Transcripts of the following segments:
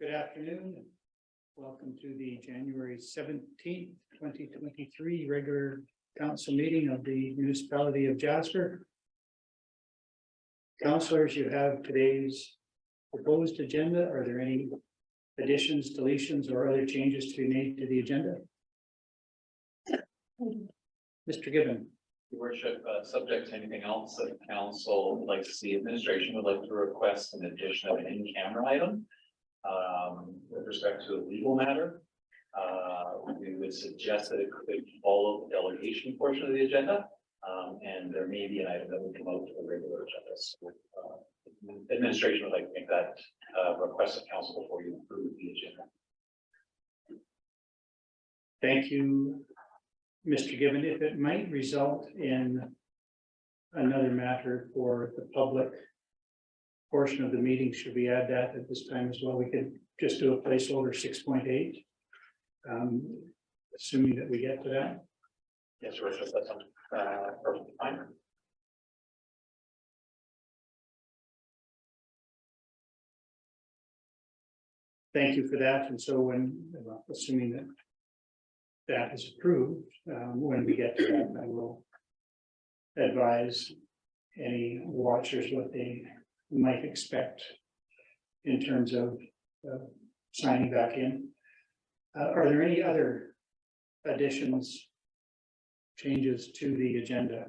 Good afternoon. Welcome to the January 17th, 2023 regular council meeting of the municipality of Jasper. Councillors, you have today's proposed agenda. Are there any additions, deletions, or other changes to be made to the agenda? Mr. Gibbon. Your worship, subject to anything else that the council would like to see, administration would like to request an addition of an in-camera item. With respect to a legal matter, we would suggest that it could follow the delegation portion of the agenda, and there may be an item that would come out to the regular agenda. So, administration would like to make that request of council before you approve the agenda. Thank you, Mr. Gibbon. If it might result in another matter for the public portion of the meeting, should we add that at this time as well? We could just do a placeholder 6.8, assuming that we get to that. Yes, your worship, that's perfectly fine. Thank you for that. And so when, assuming that that is approved, when we get to that, I will advise any watchers what they might expect in terms of signing back in. Are there any other additions, changes to the agenda?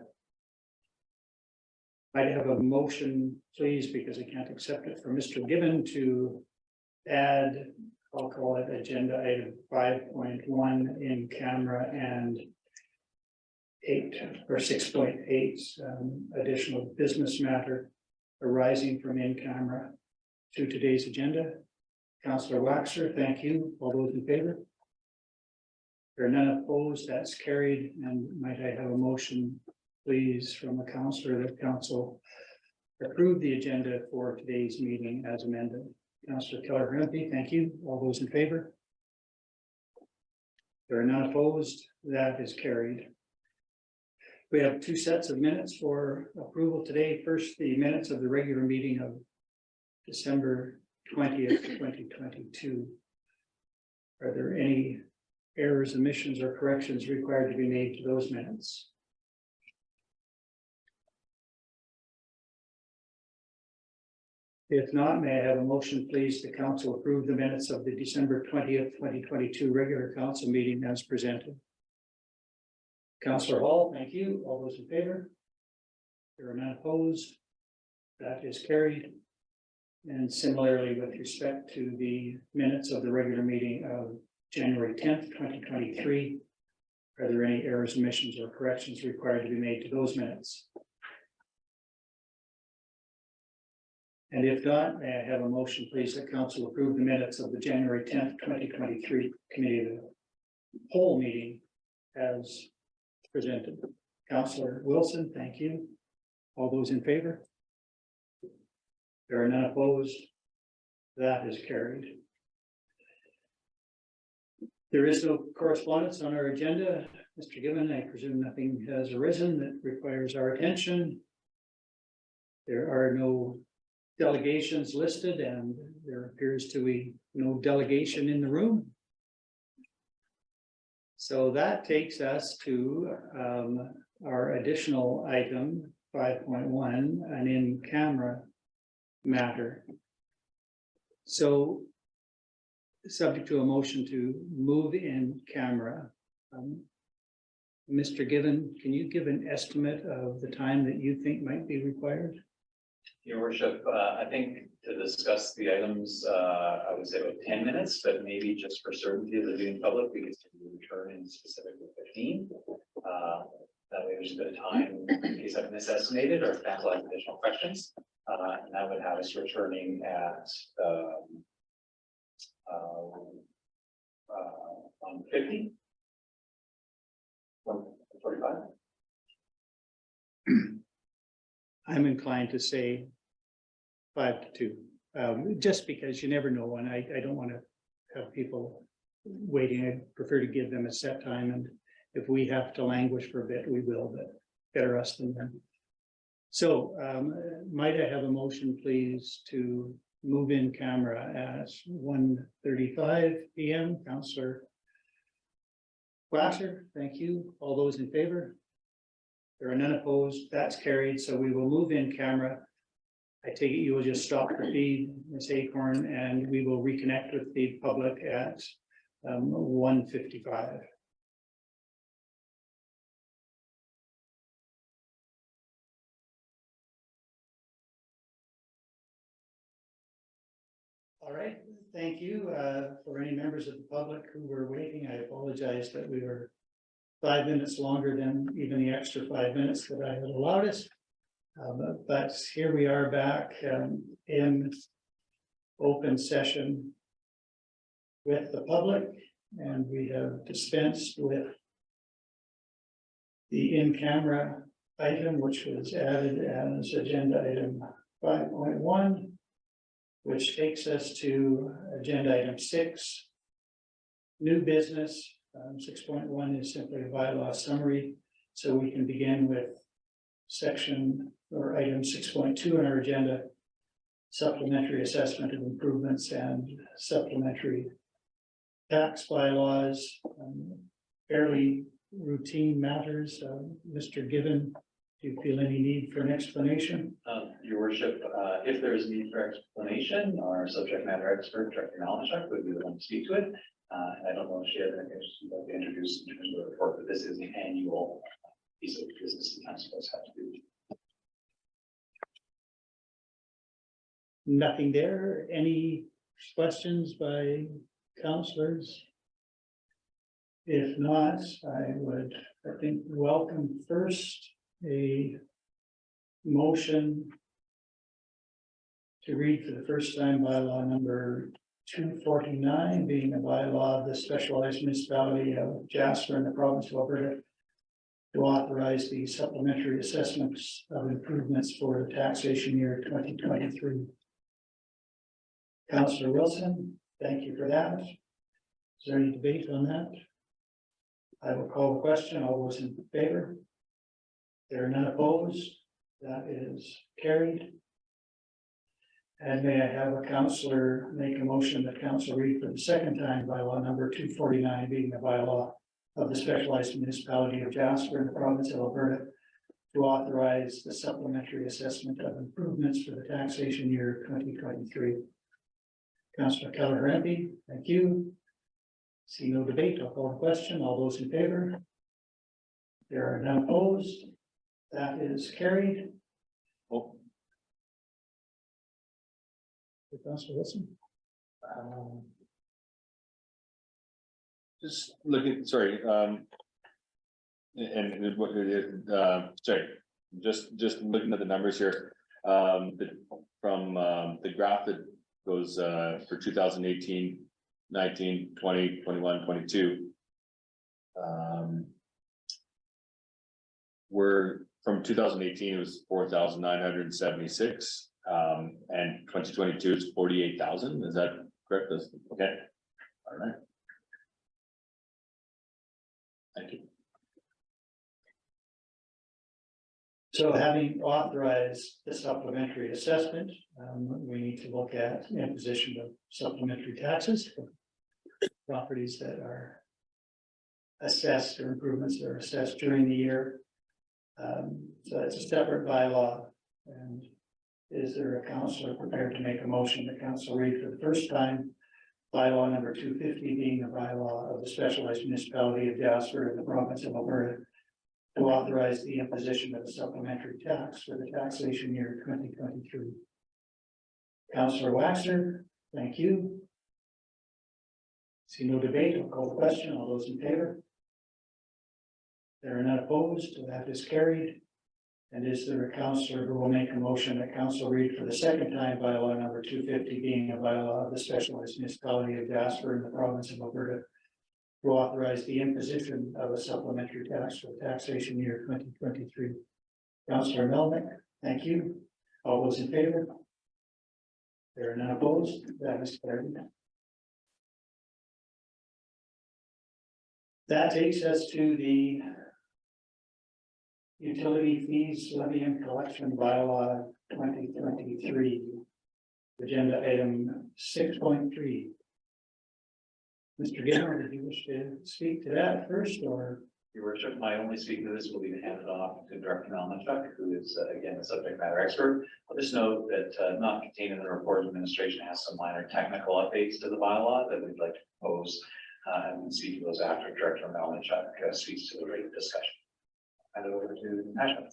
I'd have a motion, please, because I can't accept it, for Mr. Gibbon to add, I'll call it agenda item 5.1 in camera and 8 or 6.8 additional business matter arising from in camera to today's agenda. Councillor Waxer, thank you. All those in favor? There are none opposed. That's carried. And might I have a motion, please, from a councillor that council approve the agenda for today's meeting as amended? Councillor Keller-Hempy, thank you. All those in favor? There are none opposed. That is carried. We have two sets of minutes for approval today. First, the minutes of the regular meeting of December 20th, 2022. Are there any errors, omissions, or corrections required to be made to those minutes? If not, may I have a motion, please, the council approve the minutes of the December 20th, 2022 regular council meeting as presented? Councillor Hall, thank you. All those in favor? There are none opposed. That is carried. And similarly, with respect to the minutes of the regular meeting of January 10th, 2023, are there any errors, omissions, or corrections required to be made to those minutes? And if not, may I have a motion, please, that council approve the minutes of the January 10th, 2023 committee of the whole meeting as presented? Councillor Wilson, thank you. All those in favor? There are none opposed. That is carried. There is no correspondence on our agenda. Mr. Gibbon, I presume nothing has arisen that requires our attention. There are no delegations listed, and there appears to be no delegation in the room. So that takes us to our additional item 5.1, an in-camera matter. So, subject to a motion to move in camera, Mr. Gibbon, can you give an estimate of the time that you think might be required? Your worship, I think to discuss the items, I would say about 10 minutes, but maybe just for certainty of the viewing public, we could return in specifically 15. That way there's a bit of time in case I've misestimated or if council has additional questions. And that would have us returning at 1:50, 1:45. I'm inclined to say 5 to 2, just because you never know when. I don't want to have people waiting. I prefer to give them a set time, and if we have to languish for a bit, we will, but better us than them. So might I have a motion, please, to move in camera at 1:35 PM. Councillor Glasser, thank you. All those in favor? There are none opposed. That's carried. So we will move in camera. I take it you will just stop the feed, Ms. Acorn, and we will reconnect with the public at 1:55. All right, thank you. For any members of the public who were waiting, I apologize that we were 5 minutes longer than even the extra 5 minutes that I had allowed us. But here we are back in open session with the public, and we have dispensed with the in-camera item, which was added as agenda item 5.1. which takes us to agenda item 6, new business. 6.1 is simply a bylaw summary, so we can begin with section or item 6.2 in our agenda, supplementary assessment of improvements and supplementary tax bylaws, fairly routine matters. Mr. Given, do you feel any need for an explanation? Your worship, if there is a need for explanation, our subject matter expert, Director Malinchuk, would be the one to speak to it. And I don't know if she has anything she'd like to introduce in terms of the report, but this is the annual piece of business the council does have to do. Nothing there. Any questions by councillors? If not, I think, welcome first a motion to read for the first time bylaw number 249, being a bylaw of the specialized municipality of Jasper in the province of Alberta to authorize the supplementary assessments of improvements for the taxation year 2023. Councillor Wilson, thank you for that. Is there any debate on that? I will call the question. All those in favor? There are none opposed. That is carried. And may I have a councillor make a motion that council read for the second time bylaw number 249, being the bylaw of the specialized municipality of Jasper in the province of Alberta to authorize the supplementary assessment of improvements for the taxation year 2023. Councillor Keller-Hempe, thank you. See no debate. I'll call the question. All those in favor? There are none opposed. That is carried. Oh, Councillor Wilson. just looking, sorry, and what sorry, just looking at the numbers here, from the graph that goes for 2018, 19, 20, 21, 22. We're from 2018, it was 4,976, and 2022 is 48,000. Is that correct? Okay. All right. Thank you. So having authorized the supplementary assessment, we need to look at imposition of supplementary taxes for properties that are assessed or improvements that are assessed during the year. So it's a separate bylaw. And is there a councillor prepared to make a motion that council read for the first time bylaw number 250, being a bylaw of the specialized municipality of Jasper in the province of Alberta to authorize the imposition of a supplementary tax for the taxation year 2023. Councillor Waxer, thank you. See no debate. I'll call the question. All those in favor? There are none opposed. That is carried. And is there a councillor who will make a motion that council read for the second time bylaw number 250, being a bylaw of the specialized municipality of Jasper in the province of Alberta to authorize the imposition of a supplementary tax for the taxation year 2023? Councillor Melnick, thank you. All those in favor? There are none opposed. That is carried. That takes us to the utility fees levy and collection bylaw 2023. agenda item 6.3. Mr. Gibbon, did you wish to speak to that first, or? Your worship, my only speaking to this will be to hand it off to Director Melnichuk, who is again, the subject matter expert. I'll just note that not contained in the report, administration has some minor technical updates to the bylaw that we'd like to propose and we'll see those after Director Melnichuk speaks to the rate discussion. Hand it over to Asha.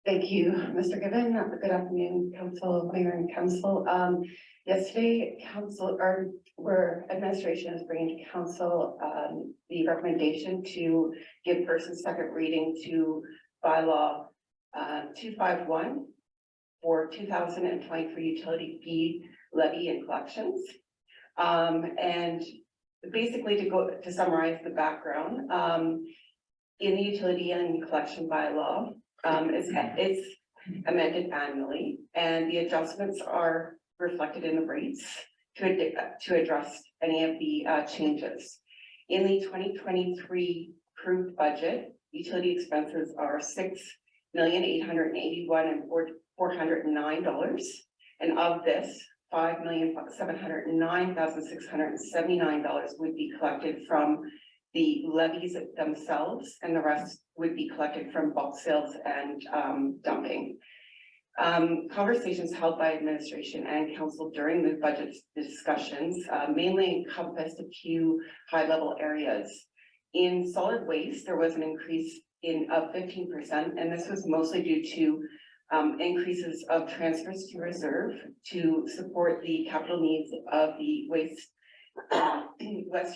Thank you, Mr. Gibbon. Good afternoon, Council, Mayor and Council. Yesterday, administration is bringing to Council the recommendation to give first and second reading to Bylaw 251 for 2023 utility fee levy and collections. And basically to summarize the background, in the utility and collection bylaw, it's amended annually, and the adjustments are reflected in the rates to address any of the changes. In the 2023 approved budget, utility expenses are $6,881,409, and of this, $5,709,679 would be collected from the levies themselves, and the rest would be collected from bulk sales and dumping. Conversations held by administration and council during the budget discussions mainly encompassed a few high-level areas. In solid waste, there was an increase of 15%, and this was mostly due to increases of transfers to reserve to support the capital needs of the West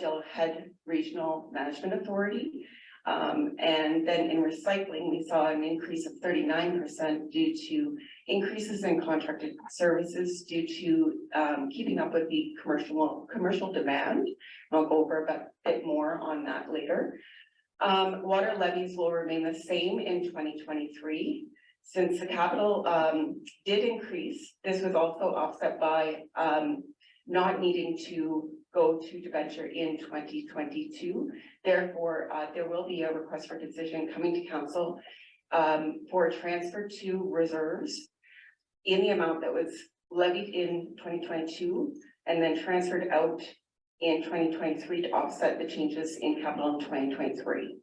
Yellowhead Regional Management Authority. And then in recycling, we saw an increase of 39% due to increases in contracted services due to keeping up with the commercial demand. I'll go over a bit more on that later. Water levies will remain the same in 2023. Since the capital did increase, this was also offset by not needing to go to debenture in 2022. Therefore, there will be a request for decision coming to council for a transfer to reserves in the amount that was levied in 2022 and then transferred out in 2023 to offset the changes in capital in 2023.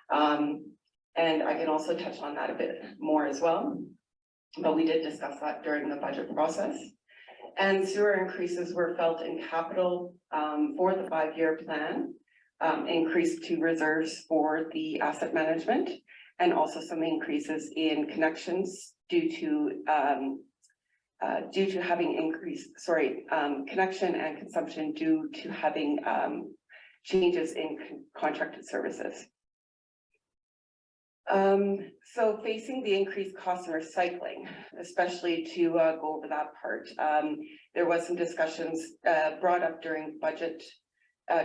And I can also touch on that a bit more as well, but we did discuss that during the budget process. And sewer increases were felt in capital for the 5-year plan, increased to reserves for the asset management, and also some increases in connections due to having increased, connection and consumption due to having changes in contracted services. So facing the increased cost of recycling, especially to go over that part, there was some discussions brought up during budget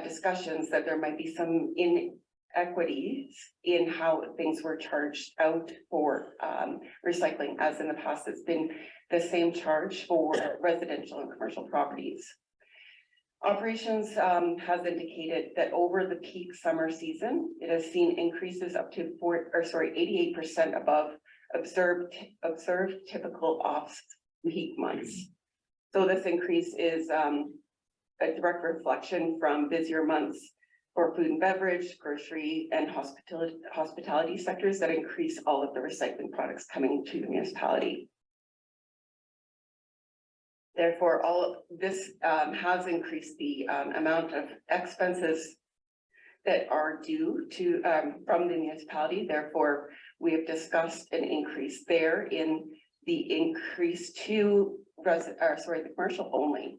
discussions that there might be some inequities in how things were charged out for recycling, as in the past it's been the same charge for residential and commercial properties. Operations has indicated that over the peak summer season, it has seen increases up to 88% above observed typical off-peak months. So this increase is a direct reflection from busier months for food and beverage, grocery, and hospitality sectors that increase all of the recycling products coming to the municipality. Therefore, all of this has increased the amount of expenses that are due to from the municipality. Therefore, we have discussed an increase there in the increase to the commercial only.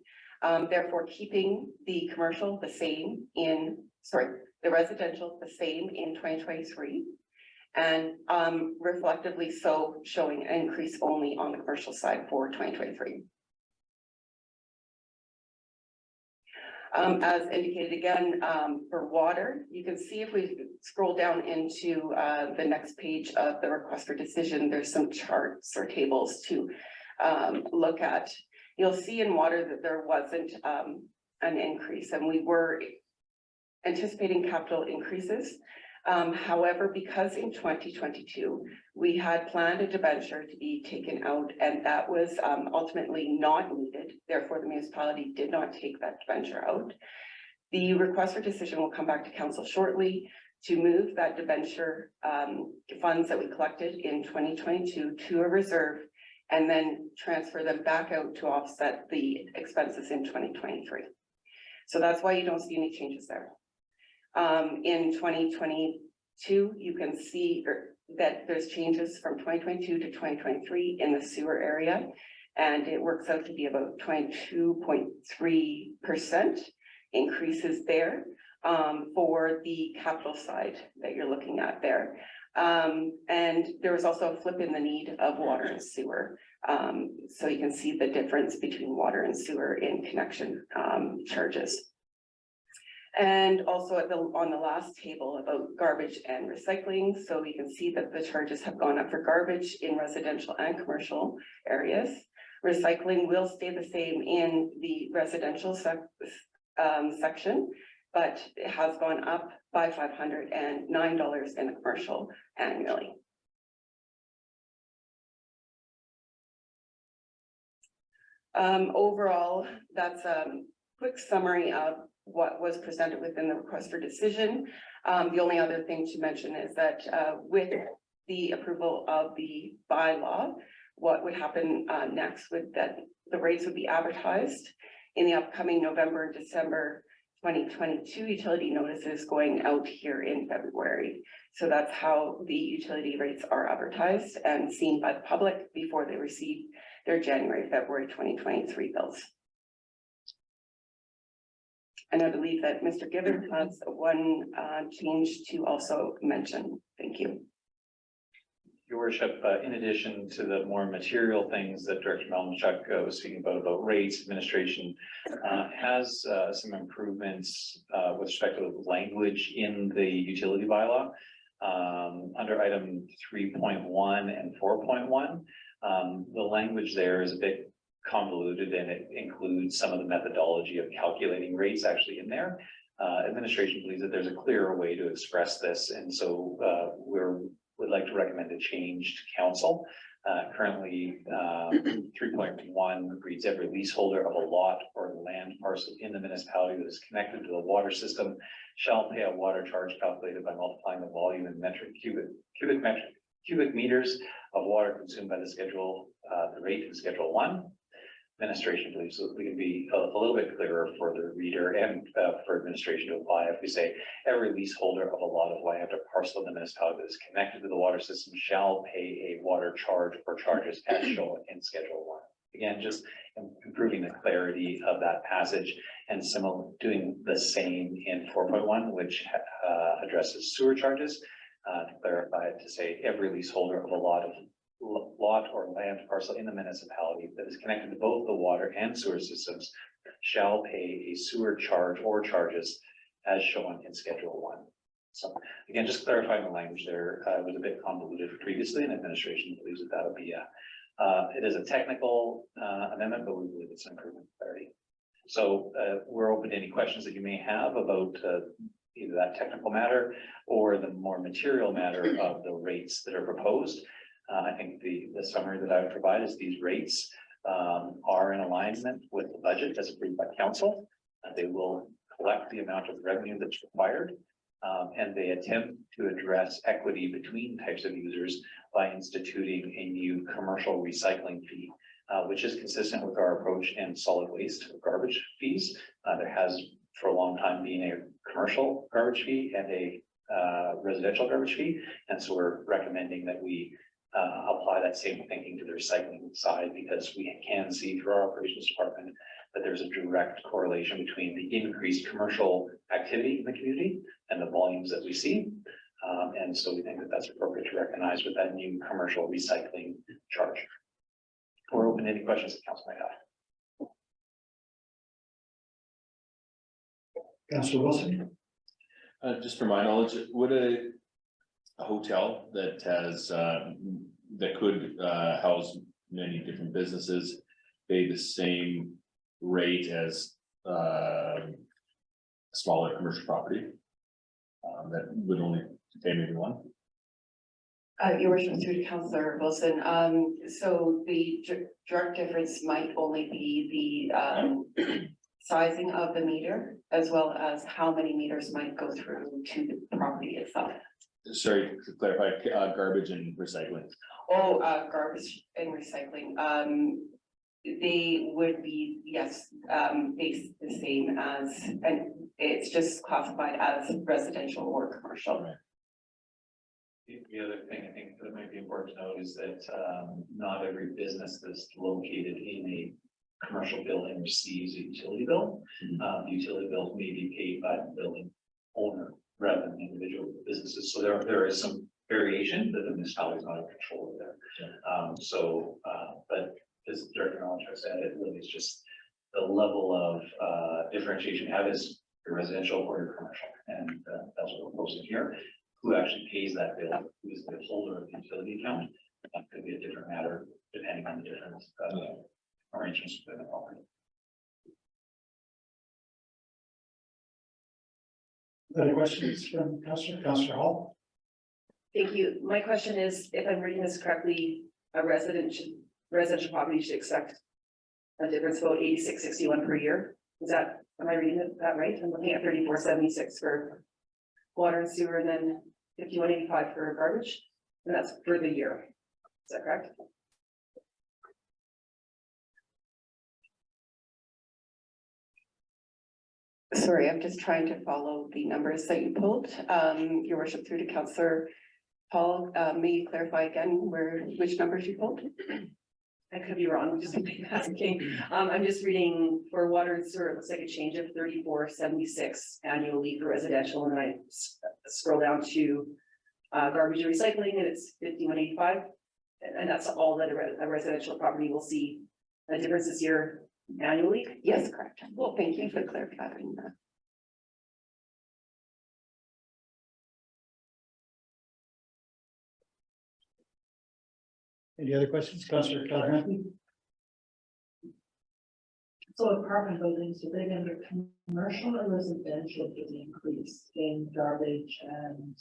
Therefore, keeping the commercial the same in the residential the same in 2023, and reflectively so showing an increase only on the commercial side for 2023. As indicated again, for water, you can see if we scroll down into the next page of the request for decision, there's some charts or tables to look at. You'll see in water that there wasn't an increase, and we were anticipating capital increases. However, because in 2022, we had planned a debenture to be taken out and that was ultimately not needed. Therefore, the municipality did not take that debenture out. The request for decision will come back to council shortly to move that debenture funds that we collected in 2022 to a reserve and then transfer them back out to offset the expenses in 2023. So that's why you don't see any changes there. In 2022, you can see that there's changes from 2022 to 2023 in the sewer area, and it works out to be about 22.3% increases there for the capital side that you're looking at there. And there was also a flip in the need of water and sewer. So you can see the difference between water and sewer in connection charges. And also on the last table about garbage and recycling. So you can see that the charges have gone up for garbage in residential and commercial areas. Recycling will stay the same in the residential section, but it has gone up by $509 in the commercial annually. Overall, that's a quick summary of what was presented within the request for decision. The only other thing to mention is that with the approval of the bylaw, what would happen next would that the rates would be advertised in the upcoming November and December 2022 utility notices going out here in February. So that's how the utility rates are advertised and seen by the public before they receive their January, February 2023 bills. And I believe that Mr. Gibbons has one change to also mention. Thank you. Your worship, in addition to the more material things that Director Melnichuk was speaking about rates, administration has some improvements with respect to the language in the utility bylaw. Under item 3.1 and 4.1, the language there is a bit convoluted and it includes some of the methodology of calculating rates actually in there. Administration believes that there's a clearer way to express this, and so would like to recommend a change to council. Currently, 3.1 reads every leaseholder of a lot or land parcel in the municipality that is connected to the water system shall pay a water charge calculated by multiplying the volume in cubic meters of water consumed by the schedule, the rate in Schedule 1. Administration believes that we can be a little bit clearer for the reader and for administration to apply if we say every leaseholder of a lot of land or parcel in the municipality that is connected to the water system shall pay a water charge or charges as shown in Schedule 1. Again, just improving the clarity of that passage and doing the same in 4.1, which addresses sewer charges. To clarify it to say every leaseholder of a lot or land parcel in the municipality that is connected to both the water and sewer systems shall pay a sewer charge or charges as shown in Schedule 1. So again, just clarifying the language there. It was a bit convoluted previously, and administration believes that that'll be it is a technical amendment, but we believe it's an improvement in clarity. So we're open to any questions that you may have about either that technical matter or the more material matter of the rates that are proposed. I think the summary that I would provide is these rates are in alignment with the budget as approved by council. They will collect the amount of revenue that's required, and they attempt to address equity between types of users by instituting a new commercial recycling fee, which is consistent with our approach in solid waste garbage fees. There has for a long time been a commercial garbage fee and a residential garbage fee, and so we're recommending that we apply that same thinking to the recycling side, because we can see through our operations department that there's a direct correlation between the increased commercial activity in the community and the volumes that we see. And so we think that that's appropriate to recognize with that new commercial recycling charge. We're open to any questions that council might have. Councillor Wilson. Just for my knowledge, would a hotel that has that could house many different businesses pay the same rate as smaller commercial property that would only Okay, maybe one. Your worship, through to Councillor Wilson, so the direct difference might only be the sizing of the meter, as well as how many meters might go through to the property itself. Sorry, to clarify, garbage and recycling. Oh, garbage and recycling, they would be, yes, based the same as, and it's just classified as residential or commercial. Right. The other thing I think that might be important to note is that not every business that's located in a commercial building receives a utility bill. The utility bills may be paid by the building owner rather than individual businesses. So there is some variation that the municipality is not in control of there. But as Director Knowledge has said, it really is just the level of differentiation you have is your residential or your commercial. And that's what we're proposing here. Who actually pays that bill, who is the holder of the utility account, that could be a different matter depending on the different arrangements within the property. Other questions from Councillor Hall? Thank you. My question is, if I'm reading this correctly, a residential property should expect a difference of about 86.61 per year. Am I reading that right? I'm looking at 34.76 for water and sewer, and then 51.85 for garbage, and that's for the year. Is that correct? Sorry, I'm just trying to follow the numbers that you pulled. Your worship, through to Councillor Paul, may you clarify again which numbers you pulled? I could be wrong, just asking. I'm just reading for water and sewer, it looks like a change of 34.76 annually for residential, and then I scroll down to garbage and recycling, and it's 51.85, and that's all that a residential property will see a difference this year annually. Yes, correct. Well, thank you for clarifying that. Any other questions, Councillor Callahan? So apartment buildings, are they under commercial or residential for the increase in garbage and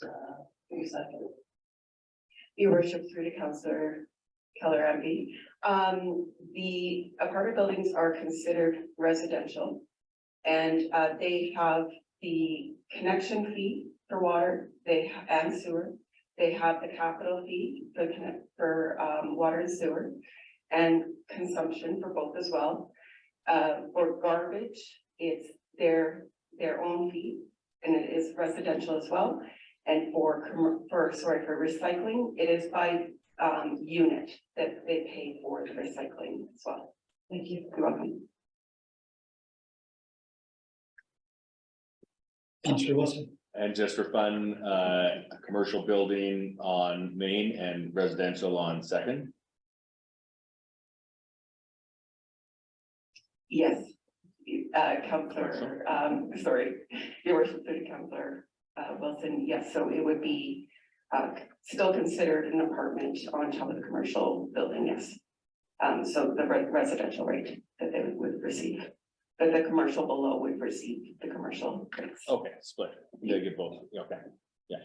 recycling? Your worship, through to Councillor Keller MB. The apartment buildings are considered residential, and they have the connection fee for water, and sewer. They have the capital fee for water and sewer, and consumption for both as well. For garbage, it's their own fee, and it is residential as well. And for recycling, it is by unit that they pay for the recycling as well. Thank you. You're welcome. Councillor Wilson? And just for fun, a commercial building on Main and residential on Second. Yes, Councillor, sorry, your worship, Councillor Wilson, yes, so it would be still considered an apartment on top of the commercial building, yes. So the residential rate that they would receive, but the commercial below would receive the commercial rates. Okay, split. Yeah, get both. Okay, yeah.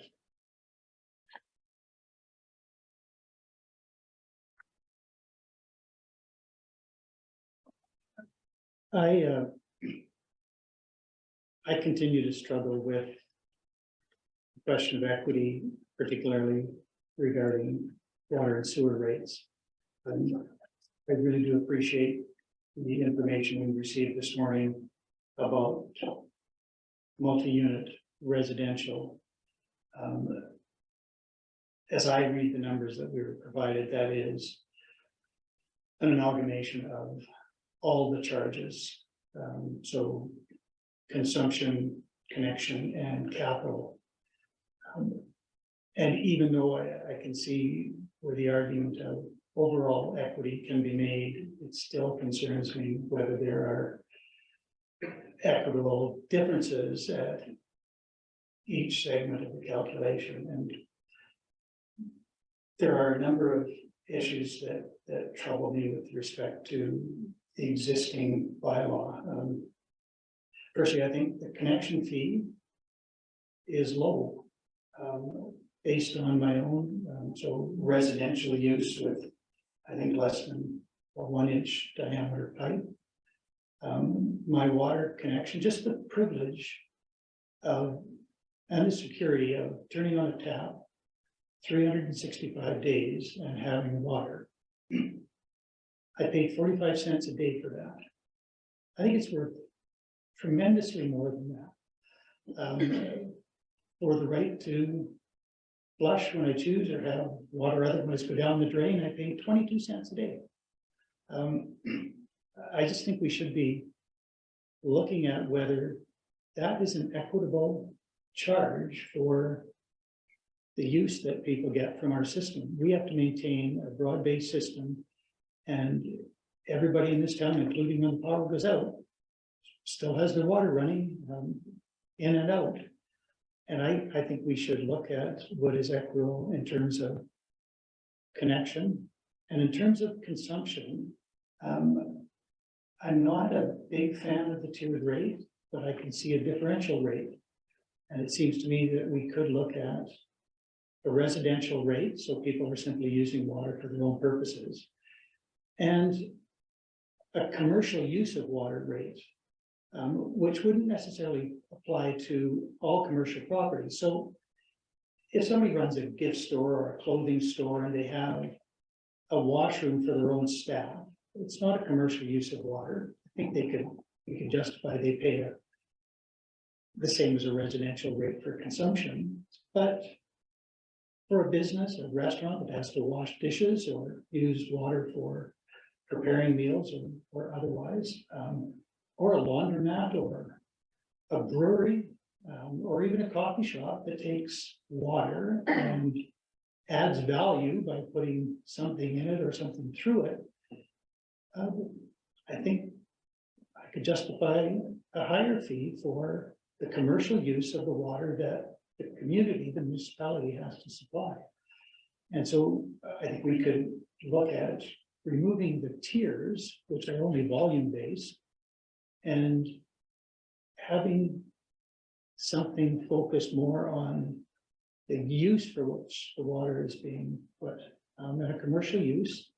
I continue to struggle with the question of equity, particularly regarding water and sewer rates. I really do appreciate the information we received this morning about multi-unit residential. As I read the numbers that we were provided, that is an amalgamation of all the charges. So consumption, connection, and capital. And even though I can see where the argument of overall equity can be made, it still concerns me whether there are equitable differences at each segment of the calculation. And there are a number of issues that trouble me with respect to the existing bylaw. Firstly, I think the connection fee is low based on my own, so residential use with, I think, less than a 1-inch diameter pipe. My water connection, just the privilege of, and the security of turning on a tap 365 days and having water. I paid 45 cents a day for that. I think it's worth tremendously more than that. For the right to flush when I choose or have water otherwise go down the drain, I pay 22 cents a day. I just think we should be looking at whether that is an equitable charge for the use that people get from our system. We have to maintain a broad-based system, and everybody in this town, including when the power goes out, still has their water running in and out. And I think we should look at what is equitable in terms of connection and in terms of consumption. I'm not a big fan of the tiered rate, but I can see a differential rate. And it seems to me that we could look at a residential rate, so people are simply using water for their own purposes, and a commercial use of water rate, which wouldn't necessarily apply to all commercial properties. So if somebody runs a gift store or a clothing store and they have a washroom for their own staff, it's not a commercial use of water. I think we could justify they pay the same as a residential rate for consumption. But for a business, a restaurant that has to wash dishes or use water for preparing meals or otherwise, or a laundromat or a brewery, or even a coffee shop that takes water and adds value by putting something in it or something through it, I think I could justify a higher fee for the commercial use of the water that the community, the municipality has to supply. And so I think we could look at removing the tiers, which are only volume based, and having something focused more on the use for which the water is being put. And a commercial use,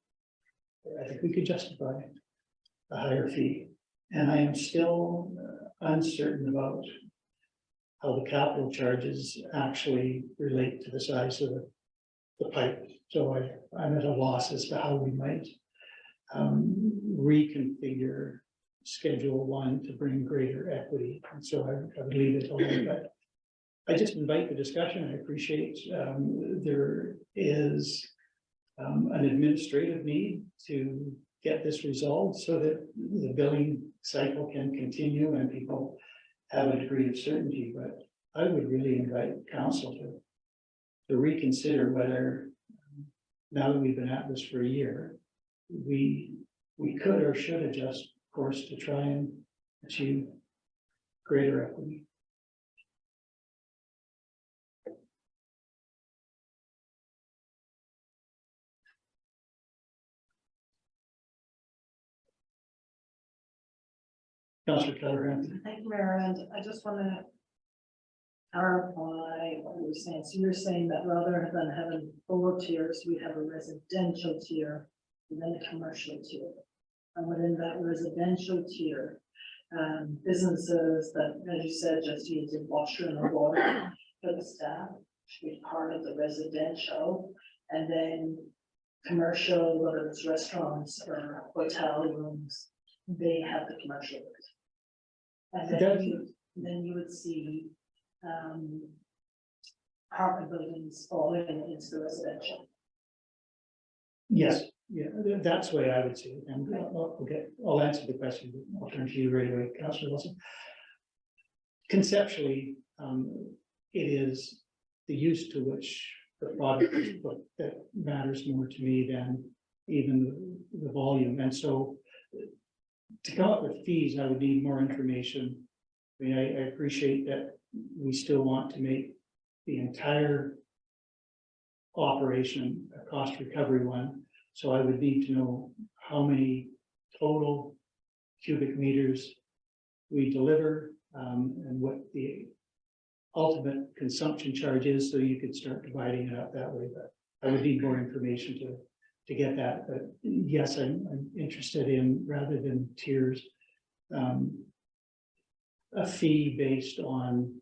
I think we could justify a higher fee. And I am still uncertain about how the capital charges actually relate to the size of the pipe. So I'm at a loss as to how we might reconfigure Schedule 1 to bring greater equity. And so I would leave it alone, but I just invite the discussion. I appreciate there is an administrative need to get this resolved so that the billing cycle can continue and people have a degree of certainty. But I would really invite council to reconsider whether, now that we've been at this for a year, we could or should adjust course to try and achieve greater equity. Councillor Kelleher. Thank you, Mayor, and I just want to clarify what you were saying. So you're saying that rather than having 4 tiers, we have a residential tier and then a commercial tier. And within that residential tier, businesses that, as you said, just using washroom or water for the staff should be part of the residential, and then commercial, whether it's restaurants or hotel rooms, they have the commercial. And then you would see apartment buildings falling into the residential. Yes, yeah, that's the way I would see it. And I'll answer the question. I'll turn to you right away, Councillor Wilson. Conceptually, it is the use to which the product is put that matters more to me than even the volume. And so to come up with fees, I would need more information. I mean, I appreciate that we still want to make the entire operation a cost recovery one. So I would need to know how many total cubic meters we deliver, and what the ultimate consumption charge is, so you could start dividing it up that way, but I would need more information to get that, but yes, I'm interested in, rather than tiers, a fee based on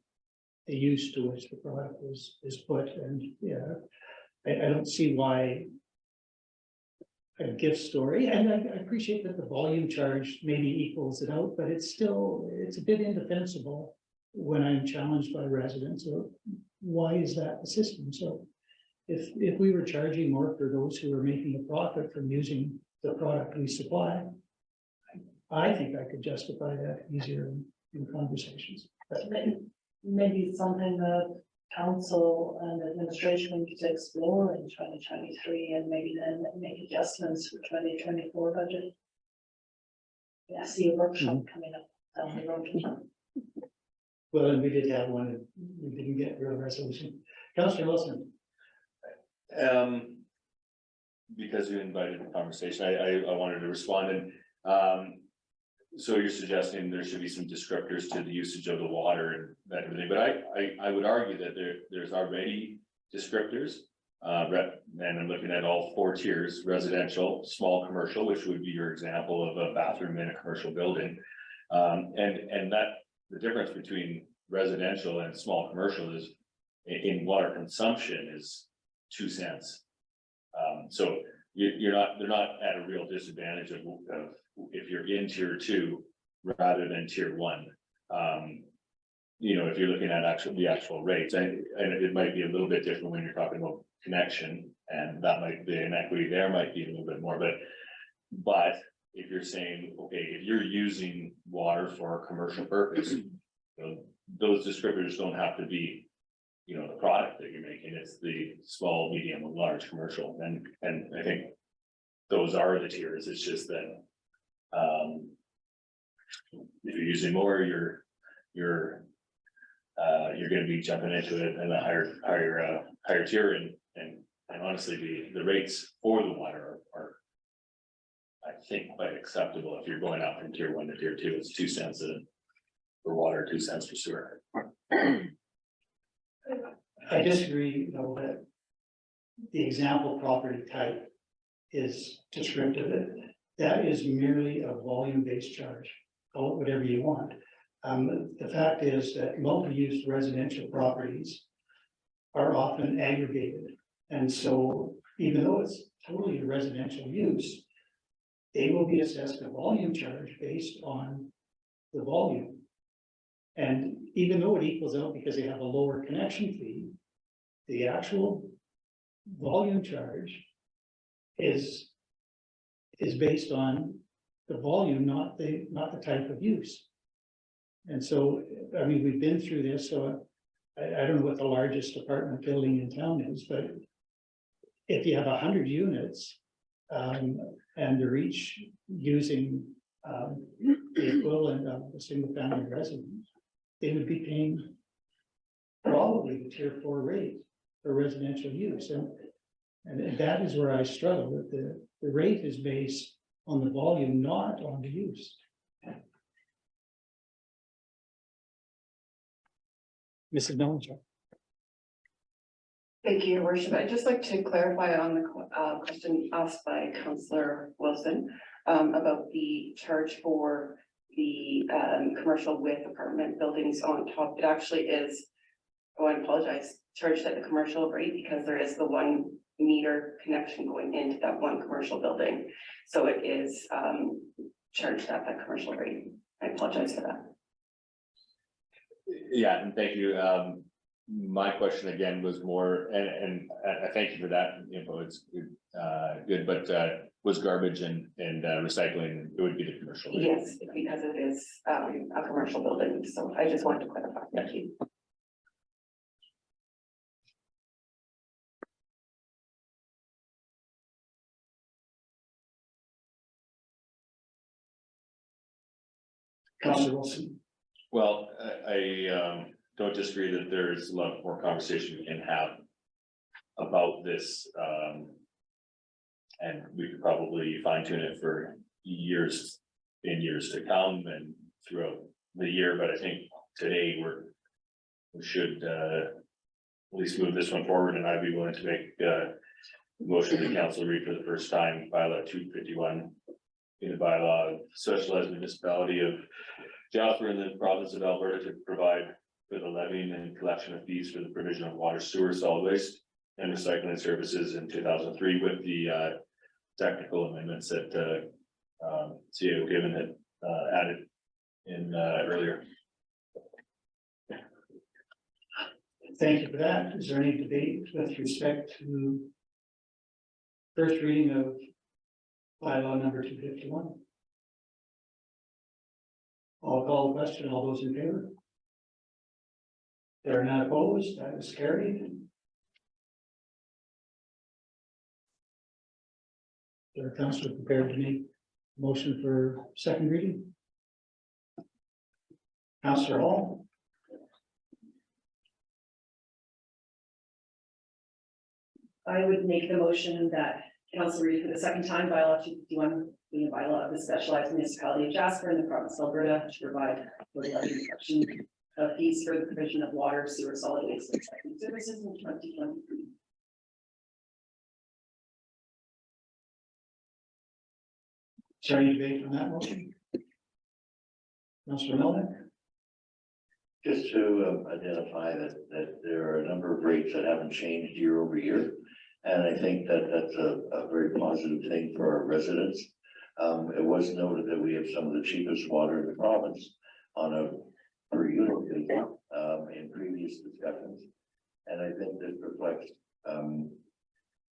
the use to which the product is put, and yeah, I don't see why a gift story, and I appreciate that the volume charge maybe equals it out, but it's a bit indefensible when I'm challenged by residents, or why is that the system? So if we were charging more for those who are making a profit from using the product we supply, I think I could justify that easier in conversations. But Maybe it's something that council and administration need to explore in 2023, and maybe then make adjustments for 2024 budget. Yeah, I see a workshop coming up down the road. well, and we did have one, and we didn't get real resolution. Councillor Wilson. Because you invited the conversation, I wanted to respond, and so you're suggesting there should be some descriptors to the usage of the water and that everything, but I would argue that there's already descriptors. And I'm looking at all 4 tiers: residential, small commercial, which would be your example of a bathroom in a commercial building. And that the difference between residential and small commercial is in water consumption is 2 cents. So they're not at a real disadvantage of if you're in tier 2 rather than tier 1. You know, if you're looking at the actual rates, and it might be a little bit different when you're talking about connection, and that might the inequity there might be a little bit more, but if you're saying, okay, if you're using water for a commercial purpose, you know, those descriptors don't have to be, you know, the product that you're making, it's the small, medium, and large commercial, and I think those are the tiers. It's just that if you're using more, you're going to be jumping into it in a higher tier, and honestly, the rates for the water are I think quite acceptable. If you're going out from tier 1 to tier 2, it's 2 cents for water, 2 cents for sewer. I disagree, though, that the example property type is descriptive. That is merely a volume-based charge. Call it whatever you want. The fact is that multi-use residential properties are often aggregated. And so even though it's totally a residential use, they will be assessed a volume charge based on the volume. And even though it equals out because they have a lower connection fee, the actual volume charge is based on the volume, not the type of use. And so, I mean, we've been through this, so I don't know what the largest apartment building in town is, but if you have 100 units, and they're each using the equivalent of a single family residence, they would be paying probably the tier 4 rate for residential use. And that is where I struggle with the rate is based on the volume, not on the use. Mrs. Melanchelm. Thank you, Your Worship. I'd just like to clarify on the question asked by Councillor Wilson about the charge for the commercial with apartment buildings on top. It actually is, oh, I apologize, charged at the commercial rate because there is the 1 meter connection going into that one commercial building. So it is charged at that commercial rate. I apologize for that. Yeah, and thank you. My question again was more, and I thank you for that info. It's good, but was garbage and recycling, it would be the commercial rate. Yes, because it is a commercial building. So I just wanted to clarify. Thank you. Councillor Wilson. Well, I don't disagree that there's a lot more conversation we can have about this. And we could probably fine tune it for years to come and throughout the year. But I think today we should, at least move this one forward, and I'd be willing to make, motion to council read for the first time, bylaw 251. In the bylaw, socialized municipality of Jasper in the province of Alberta to provide for the levying and collection of fees for the provision of water, sewer, solid waste and recycling services in 2003 with the technical amendments that CAO Given had added in earlier. Thank you for that. Is there any debate with respect to first reading of bylaw number 251? I'll call the question. All those in favor? They are not opposed. That is carried. Is the councillor prepared to make a motion for second reading? Councillor Hall? I would make the motion that council read for the second time bylaw 251, being a bylaw of the specialized municipality of Jasper in the province of Alberta to provide for the collection of fees for the provision of water, sewer, solid waste and recycling services in 2023. Is there any debate on that motion? Councillor Melnick? Just to identify that there are a number of rates that haven't changed year over year. And I think that that's a very positive thing for our residents. It was noted that we have some of the cheapest water in the province on a per unit basis in previous discussions. And I think this reflects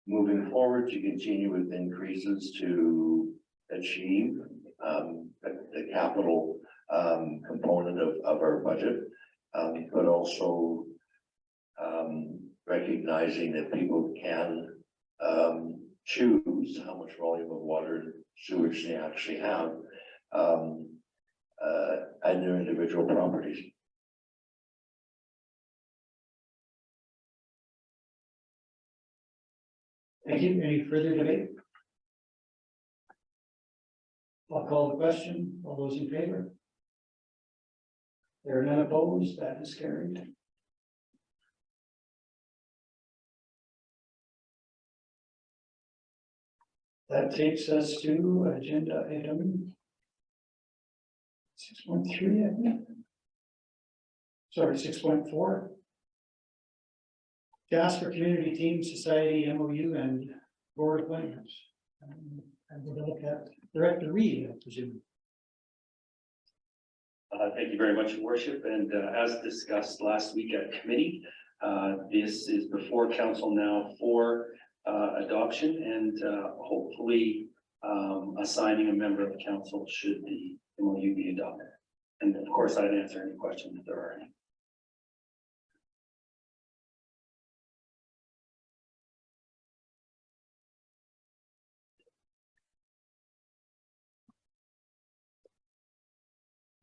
moving forward to continue with increases to achieve the capital component of our budget, but also recognizing that people can choose how much volume of water and sewage they actually have at their individual properties. Thank you. Any further debate? I'll call the question. All those in favor? There are none opposed. That is carried. That takes us to agenda item 6.3, I think. Sorry, 6.4. Jasper Community Team Society MOU and Board appointments. And we're going to look at Director Reed, I presume. Thank you very much, Your Worship. And as discussed last week at committee, this is before council now for adoption and hopefully assigning a member of council should the MOU be adopted. And of course, I'd answer any questions if there are any.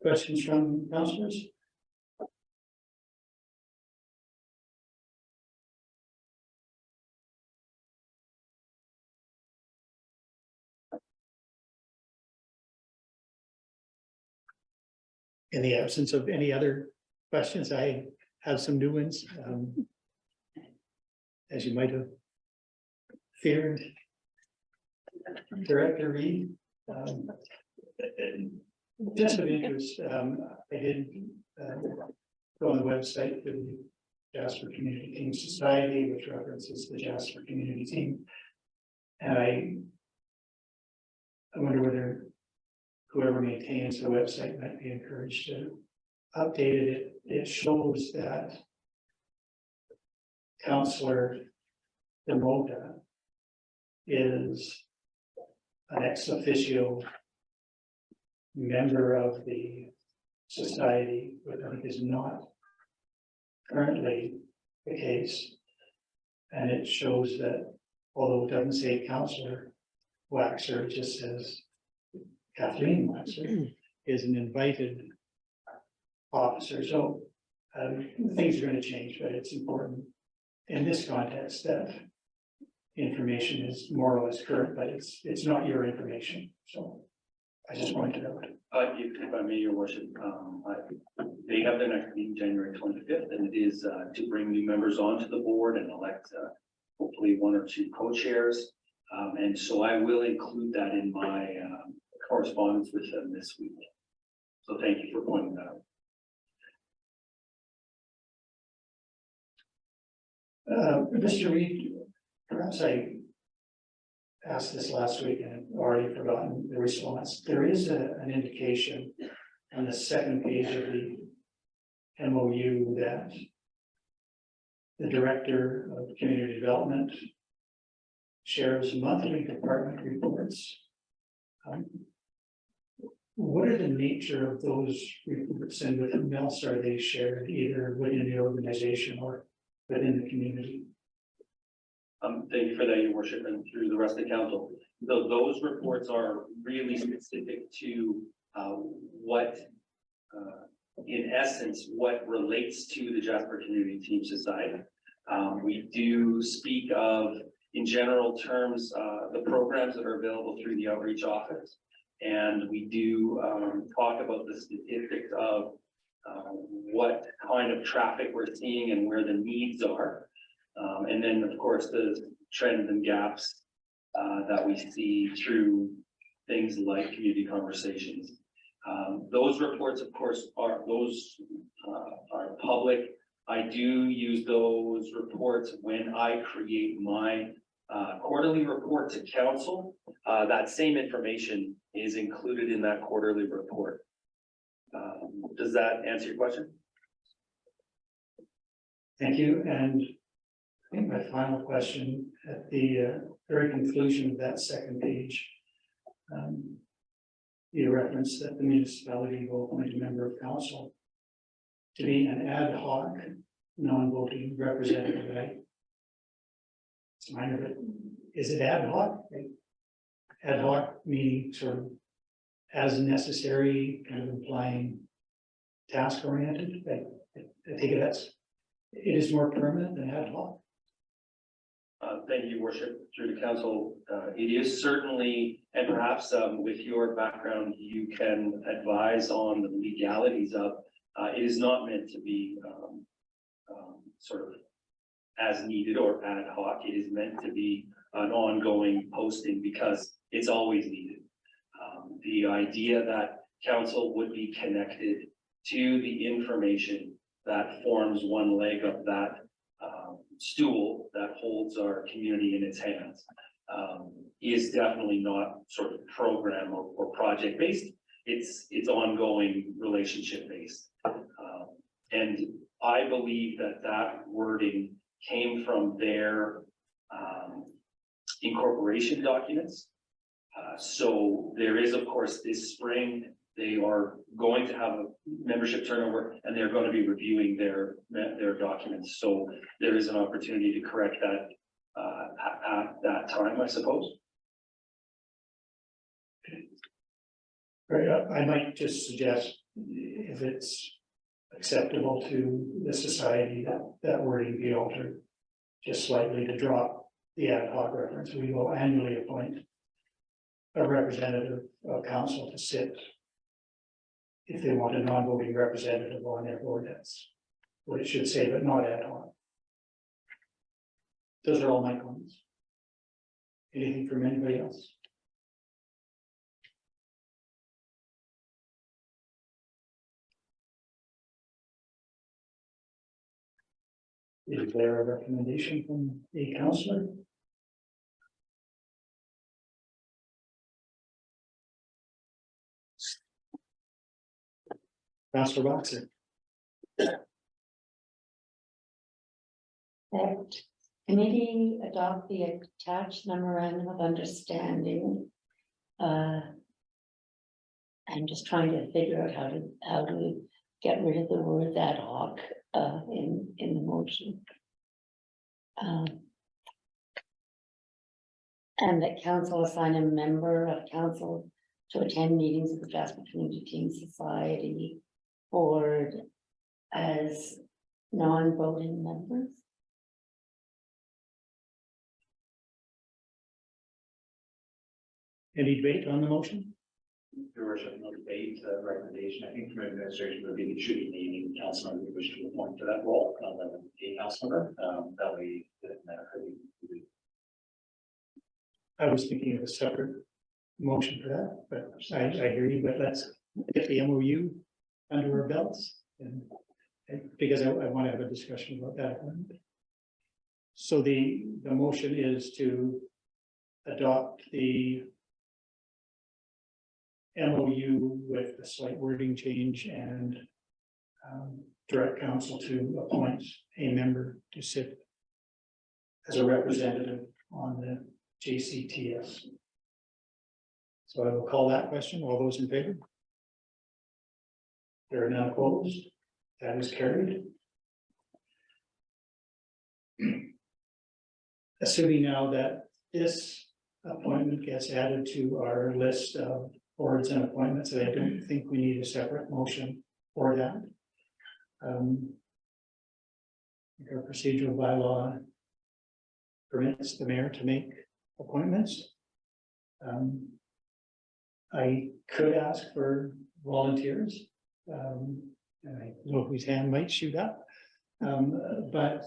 Questions from councillors? In the absence of any other questions, I have some new ones. As you might have feared, Director Reed, just of interest, I did go on the website for the Jasper Community Team Society, which references the Jasper Community Team. And I wonder whether whoever maintains the website might be encouraged to update it. It shows that Councillor Demota is an ex officio member of the society, but I think is not currently the case. And it shows that although it doesn't say Councillor Waxer, it just says Kathleen Waxer is an invited officer. So things are going to change, but it's important in this context that information is more or less current, but it's not your information. So I just wanted to know. If I may, Your Worship, they have their next meeting January 25th, and it is to bring new members onto the board and elect hopefully one or two co-chairs. And so I will include that in my correspondence with them this week. So thank you for pointing that out. Mr. Reed, perhaps I asked this last week and I've already forgotten the response. There is an indication on the second page of the MOU that the Director of Community Development shares monthly department reports. What are the nature of those reports and with whom else are they shared, either within the organization or within the community? Thank you for that, Your Worship, and through the rest of the council. Those reports are really specific to what, in essence, what relates to the Jasper Community Team Society. We do speak of, in general terms, the programs that are available through the outreach office. And we do talk about the statistics of what kind of traffic we're seeing and where the needs are. And then, of course, the trends and gaps that we see through things like community conversations. Those reports, of course, are public. I do use those reports when I create my quarterly report to council. That same information is included in that quarterly report. Does that answer your question? Thank you. And I think my final question at the very conclusion of that second page. You referenced that the municipality will appoint a member of council to be an ad hoc, non-voting representative, right? It's minor, but is it ad hoc? Right? Ad hoc meaning sort of as necessary, kind of implying task oriented. I think it is more permanent than ad hoc. Thank you, Worship. Through the council, it is certainly, and perhaps with your background, you can advise on the legalities of. It is not meant to be sort of as needed or ad hoc. It is meant to be an ongoing posting because it's always needed. The idea that council would be connected to the information that forms one leg of that stool that holds our community in its hands is definitely not sort of program or project based. It's ongoing relationship based. And I believe that wording came from their incorporation documents. So there is, of course, this spring, they are going to have a membership turnover and they're going to be reviewing their documents. So there is an opportunity to correct that at that time, I suppose. Right, I might just suggest if it's acceptable to the society that wording be altered just slightly to drop the ad hoc reference. We will annually appoint a representative of council to sit if they want a non-voting representative on their board. That's what it should say, but not ad hoc. Those are all my comments. Anything from anybody else? Is there a recommendation from a councillor? Councillor Boxer. That committee adopt the attached memorandum of understanding. I'm just trying to figure out how to get rid of the word ad hoc in the motion. And that council assign a member of council to attend meetings of the Jasper Community Team Society board as non-voting members. Any debate on the motion? Your worship, no debate, recommendation, I think from administration would be, it should be naming council member who wish to appoint to that role, rather than a council member, that way. I was thinking of a separate motion for that, but I hear you, but let's get the MOU under our belts. And because I want to have a discussion about that. So the motion is to adopt the MOU with a slight wording change and direct council to appoint a member to sit as a representative on the JCTS. So I will call that question. All those in favor? There are none opposed. That is carried. Assuming now that this appointment gets added to our list of boards and appointments, I don't think we need a separate motion for that. Our procedural bylaw permits the mayor to make appointments. I could ask for volunteers, and I know whose hand might shoot up, but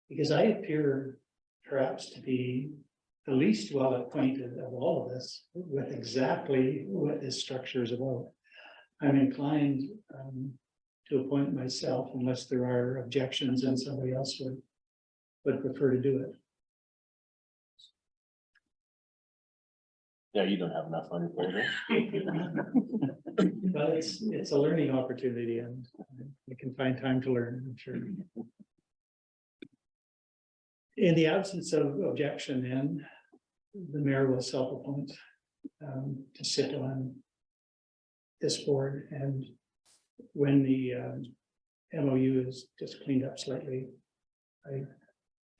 because I appear perhaps to be the least well acquainted of all of this with exactly what this structure is about, I'm inclined to appoint myself unless there are objections and somebody else would prefer to do it. Yeah, you don't have enough on your plate. But it's a learning opportunity and you can find time to learn, I'm sure. In the absence of objection, then the mayor will self-appoint to sit on this board, and when the MOU is just cleaned up slightly, I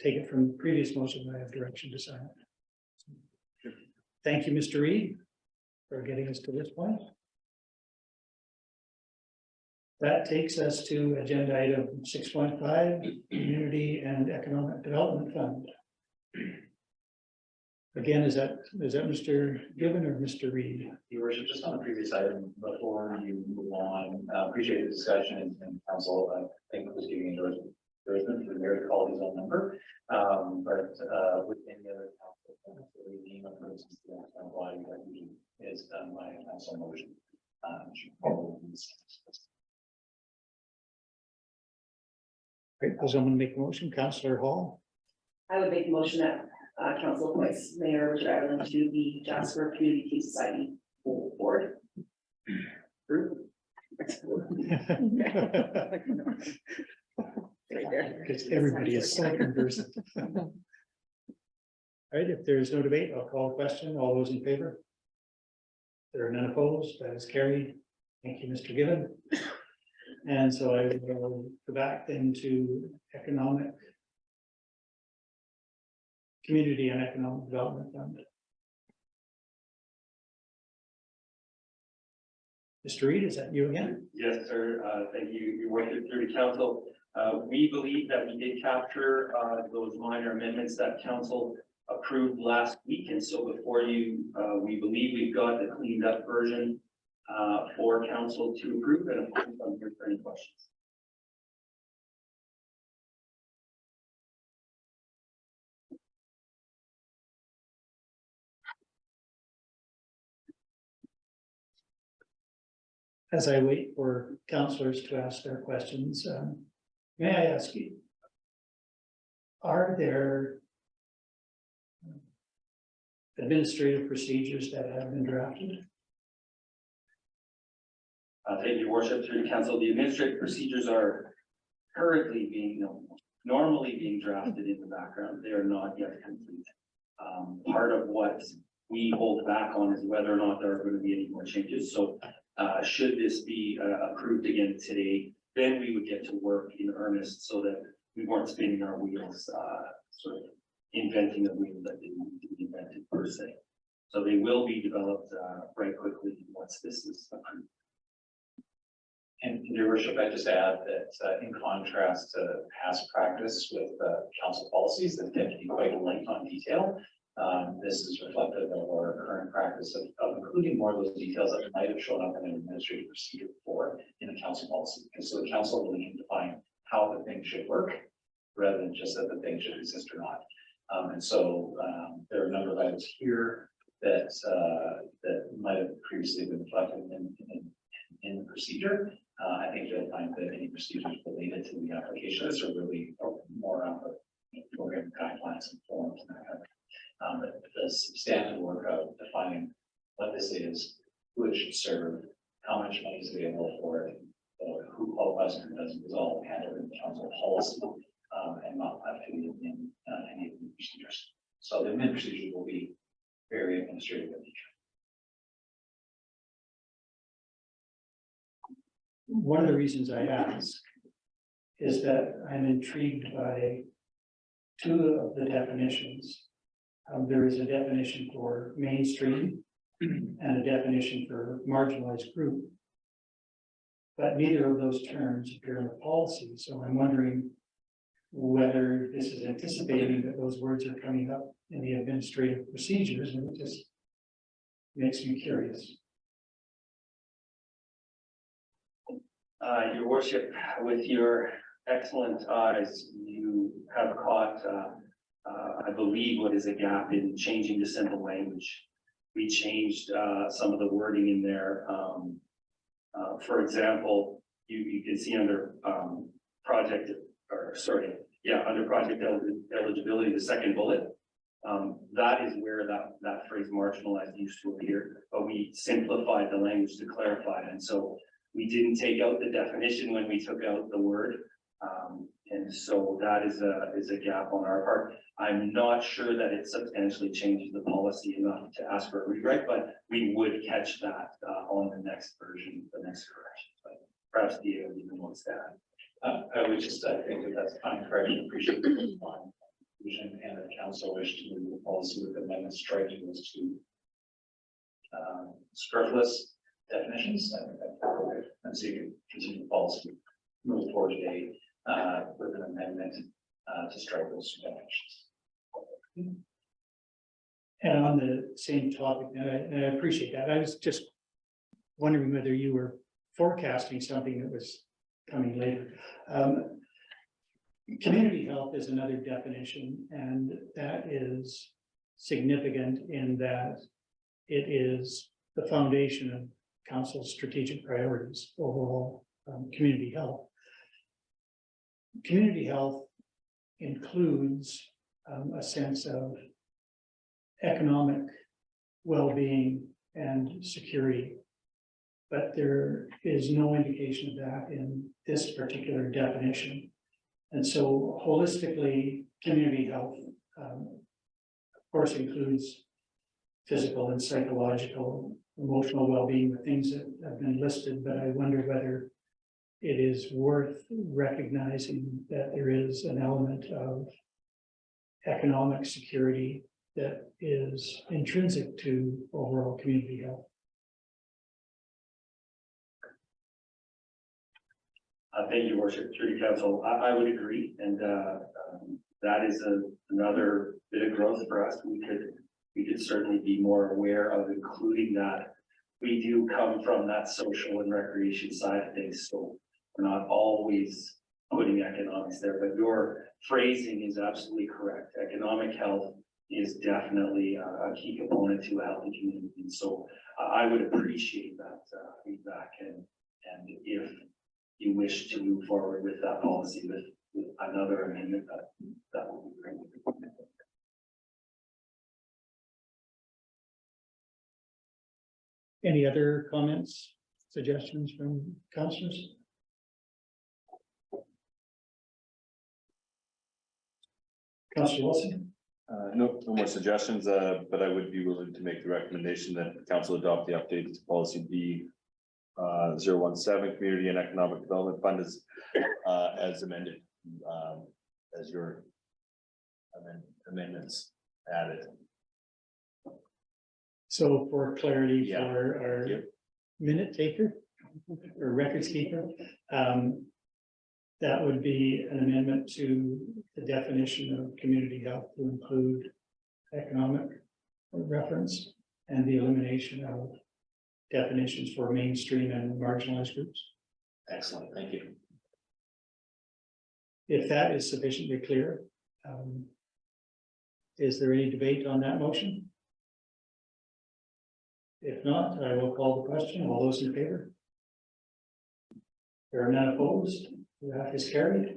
take it from the previous motion, I have direction to sign it. Thank you, Mr. Reid, for getting us to this point. That takes us to agenda item 6.5, Community and Economic Development Fund. Again, is that Mr. Given or Mr. Reid? Your worship, just on the previous item, before you move on, appreciate the discussion and council, I think was giving endorsement for the mayor to call his own number. But with any other council, the name of the person why that is done by a council motion. Great, does someone make a motion? Councillor Hall? I would make a motion that council appoints Mayor Richard Ireland to the Jasper Community Society Board. Because everybody is so conversant. All right, if there is no debate, I'll call a question. All those in favor? There are none opposed. That is carried. Thank you, Mr. Given. And so I will go back then to Community and Economic Development Fund. Mr. Reid, is that you again? Yes, sir. Thank you. Your worship through the council. We believe that we did capture those minor amendments that council approved last week. And so before you, we believe we've got the cleaned up version for council to approve. And of course, I'm here for any questions. As I wait for councillors to ask their questions, may I ask you, are there administrative procedures that have been drafted? Thank you, worship through the council. The administrative procedures are currently being, normally being drafted in the background. They are not yet complete. Part of what we hold back on is whether or not there are going to be any more changes. So should this be approved again today, then we would get to work in earnest so that we weren't spinning our wheels, sort of inventing a wheel that didn't need to be invented per se. So they will be developed very quickly once this is approved. And your worship, I just add that in contrast to past practice with council policies that tend to be quite light on detail, This is reflective of our current practice of including more of those details that might have shown up in an administrative procedure before in the council policy. Because so the council really can define how the thing should work rather than just that the thing should exist or not. And so there are a number of items here that might have previously been reflected in the procedure. I think you'll find that any procedures related to the applications are really more on the program guidelines and forms and that kind of thing. But the substantive work of defining what this is, who it should serve, how much money is available for it, who qualifies and who doesn't, is all handled in the council policy and not have to be in any of the procedures. So the admin procedure will be very administrative in nature. One of the reasons I ask is that I'm intrigued by two of the definitions. There is a definition for mainstream and a definition for marginalized group. But neither of those terms appear in the policy, so I'm wondering whether this is anticipating that those words are coming up in the administrative procedures, and it just makes me curious. Your worship, with your excellent eyes, you have caught, I believe, what is a gap in changing the simple language. We changed some of the wording in there. For example, you can see under project eligibility, the second bullet. That is where that phrase marginalized used to appear, but we simplified the language to clarify it. And so we didn't take out the definition when we took out the word. And so that is a gap on our part. I'm not sure that it substantially changes the policy enough to ask for a rewrite, but we would catch that on the next version, the next correction. But perhaps the even wants that. I would just, I think that that's fine correction, appreciate the vision and the council wish to move the policy with amendments, striking those two superfluous definitions. I think that's appropriate. And so you can continue the policy, move forward today with an amendment to strike those two definitions. And on the same topic, and I appreciate that, I was just wondering whether you were forecasting something that was coming later. Community health is another definition, and that is significant in that it is the foundation of council's strategic priorities overall. Community health. Community health includes a sense of economic well-being and security, but there is no indication of that in this particular definition. And so holistically, community health, of course, includes physical and psychological, emotional well-being, the things that have been listed, but I wonder whether it is worth recognizing that there is an element of economic security that is intrinsic to overall community health. Thank you, worship, through the council. I would agree, and that is another bit of growth for us. We could certainly be more aware of including that. We do come from that social and recreation side of things, so we're not always putting economics there, but your phrasing is absolutely correct. Economic health is definitely a key component to a healthy community. And so I would appreciate that feedback, and if you wish to move forward with that policy with another amendment, that would be great. Any other comments, suggestions from councillors? Councillor Wilson? No more suggestions, but I would be willing to make the recommendation that the council adopt the updated policy B 017 Community and Economic Development Fund as amended, as your amendments added. So for clarity, Yeah. for our minute taker or records keeper, that would be an amendment to the definition of community health to include economic reference and the elimination of definitions for mainstream and marginalized groups. Excellent, thank you. If that is sufficiently clear, is there any debate on that motion? If not, I will call the question. All those in favor? There are none opposed. That is carried.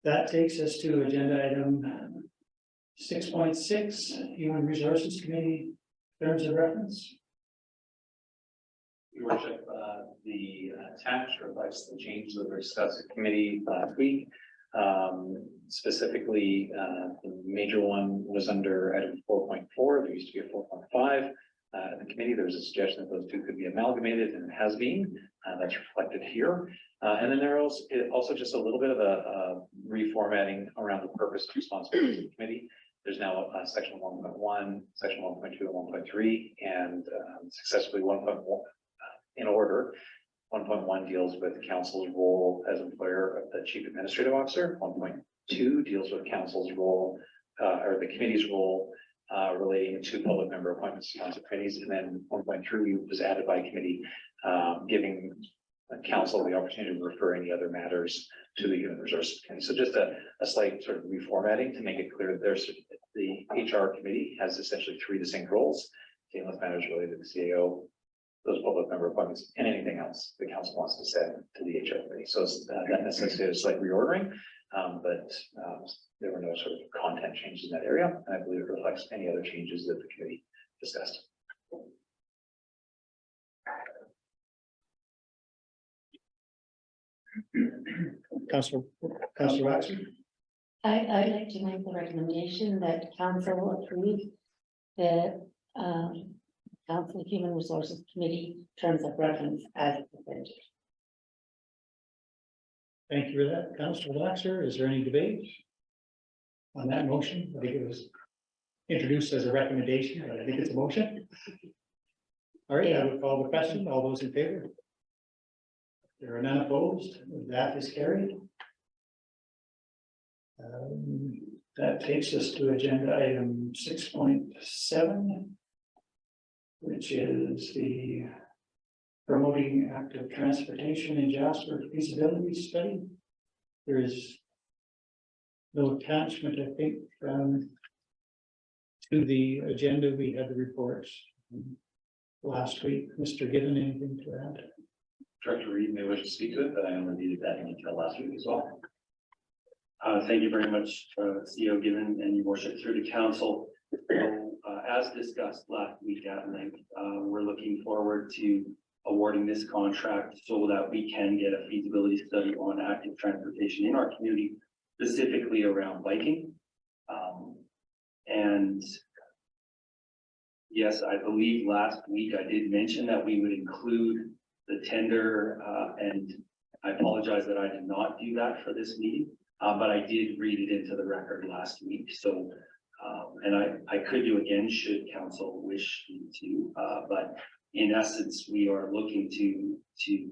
That takes us to agenda item 6.6, Human Resources Committee, terms of reference. Your worship, the attached reflects the changes that were discussed at committee last week. Specifically, the major one was under item 4.4. There used to be a 4.5. The committee, there was a suggestion that those two could be amalgamated, and it has been. That's reflected here. And then there was also just a little bit of a reformatting around the purpose and responsibility of the committee. There's now section 1.1, section 1.2, and 1.3, and successfully 1.1 in order. 1.1 deals with council's role as employer of the chief administrative officer. 1.2 deals with council's role or the committee's role relating to public member appointments to council committees. And then 1.3 was added by committee, giving council the opportunity to refer any other matters to the Human Resources Committee. So just a slight sort of reformatting to make it clear that there's the HR committee has essentially three distinct roles: dealing with matters related to the CAO, those public member appointments, and anything else the council wants to send to the HR committee. So that necessitated a slight reordering, but there were no sort of content changes in that area, and I believe it reflects any other changes that the committee discussed. Councillor Waxman. I'd like to make the recommendation that council approve the Council Human Resources Committee terms of reference as presented. Thank you for that. Councillor Waxer, is there any debate on that motion? I think it was introduced as a recommendation, but I think it's a motion. All right, I would call the question. All those in favor? There are none opposed. That is carried. That takes us to agenda item 6.7, which is the promoting active transportation in Jasper feasibility study. There is no attachment, I think, to the agenda. We had the reports last week. Mr. Given, anything to add? Director Reed may wish to speak to it, but I only reviewed that in detail last week as well. Thank you very much, CEO Given and your worship through the council. So, as discussed last week at length, we're looking forward to awarding this contract so that we can get a feasibility study on active transportation in our community, specifically around biking. And yes, I believe last week I did mention that we would include the tender, and I apologize that I did not do that for this meeting, but I did read it into the record last week. So, and I could do again should council wish me to, but in essence, we are looking to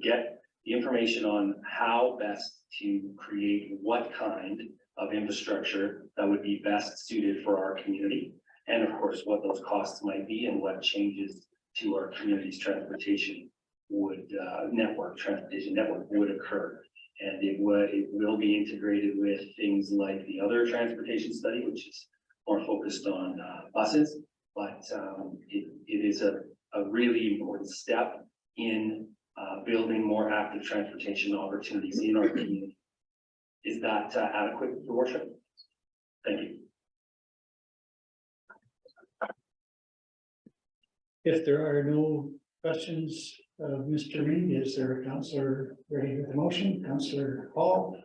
get the information on how best to create what kind of infrastructure that would be best suited for our community. And of course, what those costs might be and what changes to our community's transportation would, transportation network would occur. And it will be integrated with things like the other transportation study, which is more focused on buses. But it is a really important step in building more active transportation opportunities in our community. Is that adequate, Your Worship? Thank you. If there are no questions of Mr. Reed, is there a councillor ready with the motion? Councillor Hall.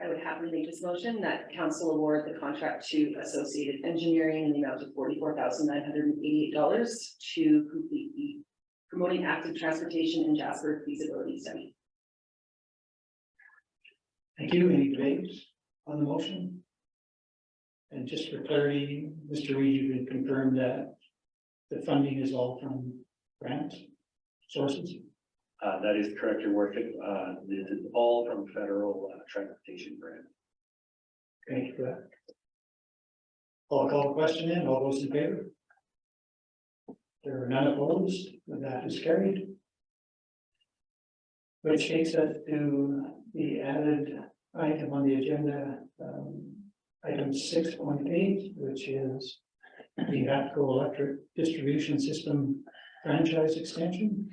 I would happily make this motion that council award the contract to Associated Engineering in the amount of $44,988 to complete the promoting active transportation in Jasper feasibility study. Thank you. Any debates on the motion? And just for clarity, Mr. Reed, you can confirm that the funding is all from grant sources? That is correct, Your Worship. This is all from federal transportation grant. Thank you for that. I'll call the question in. All those in favor? There are none opposed. That is carried. Which takes us to the added item on the agenda, item 6.8, which is the ATCO electric distribution system franchise extension.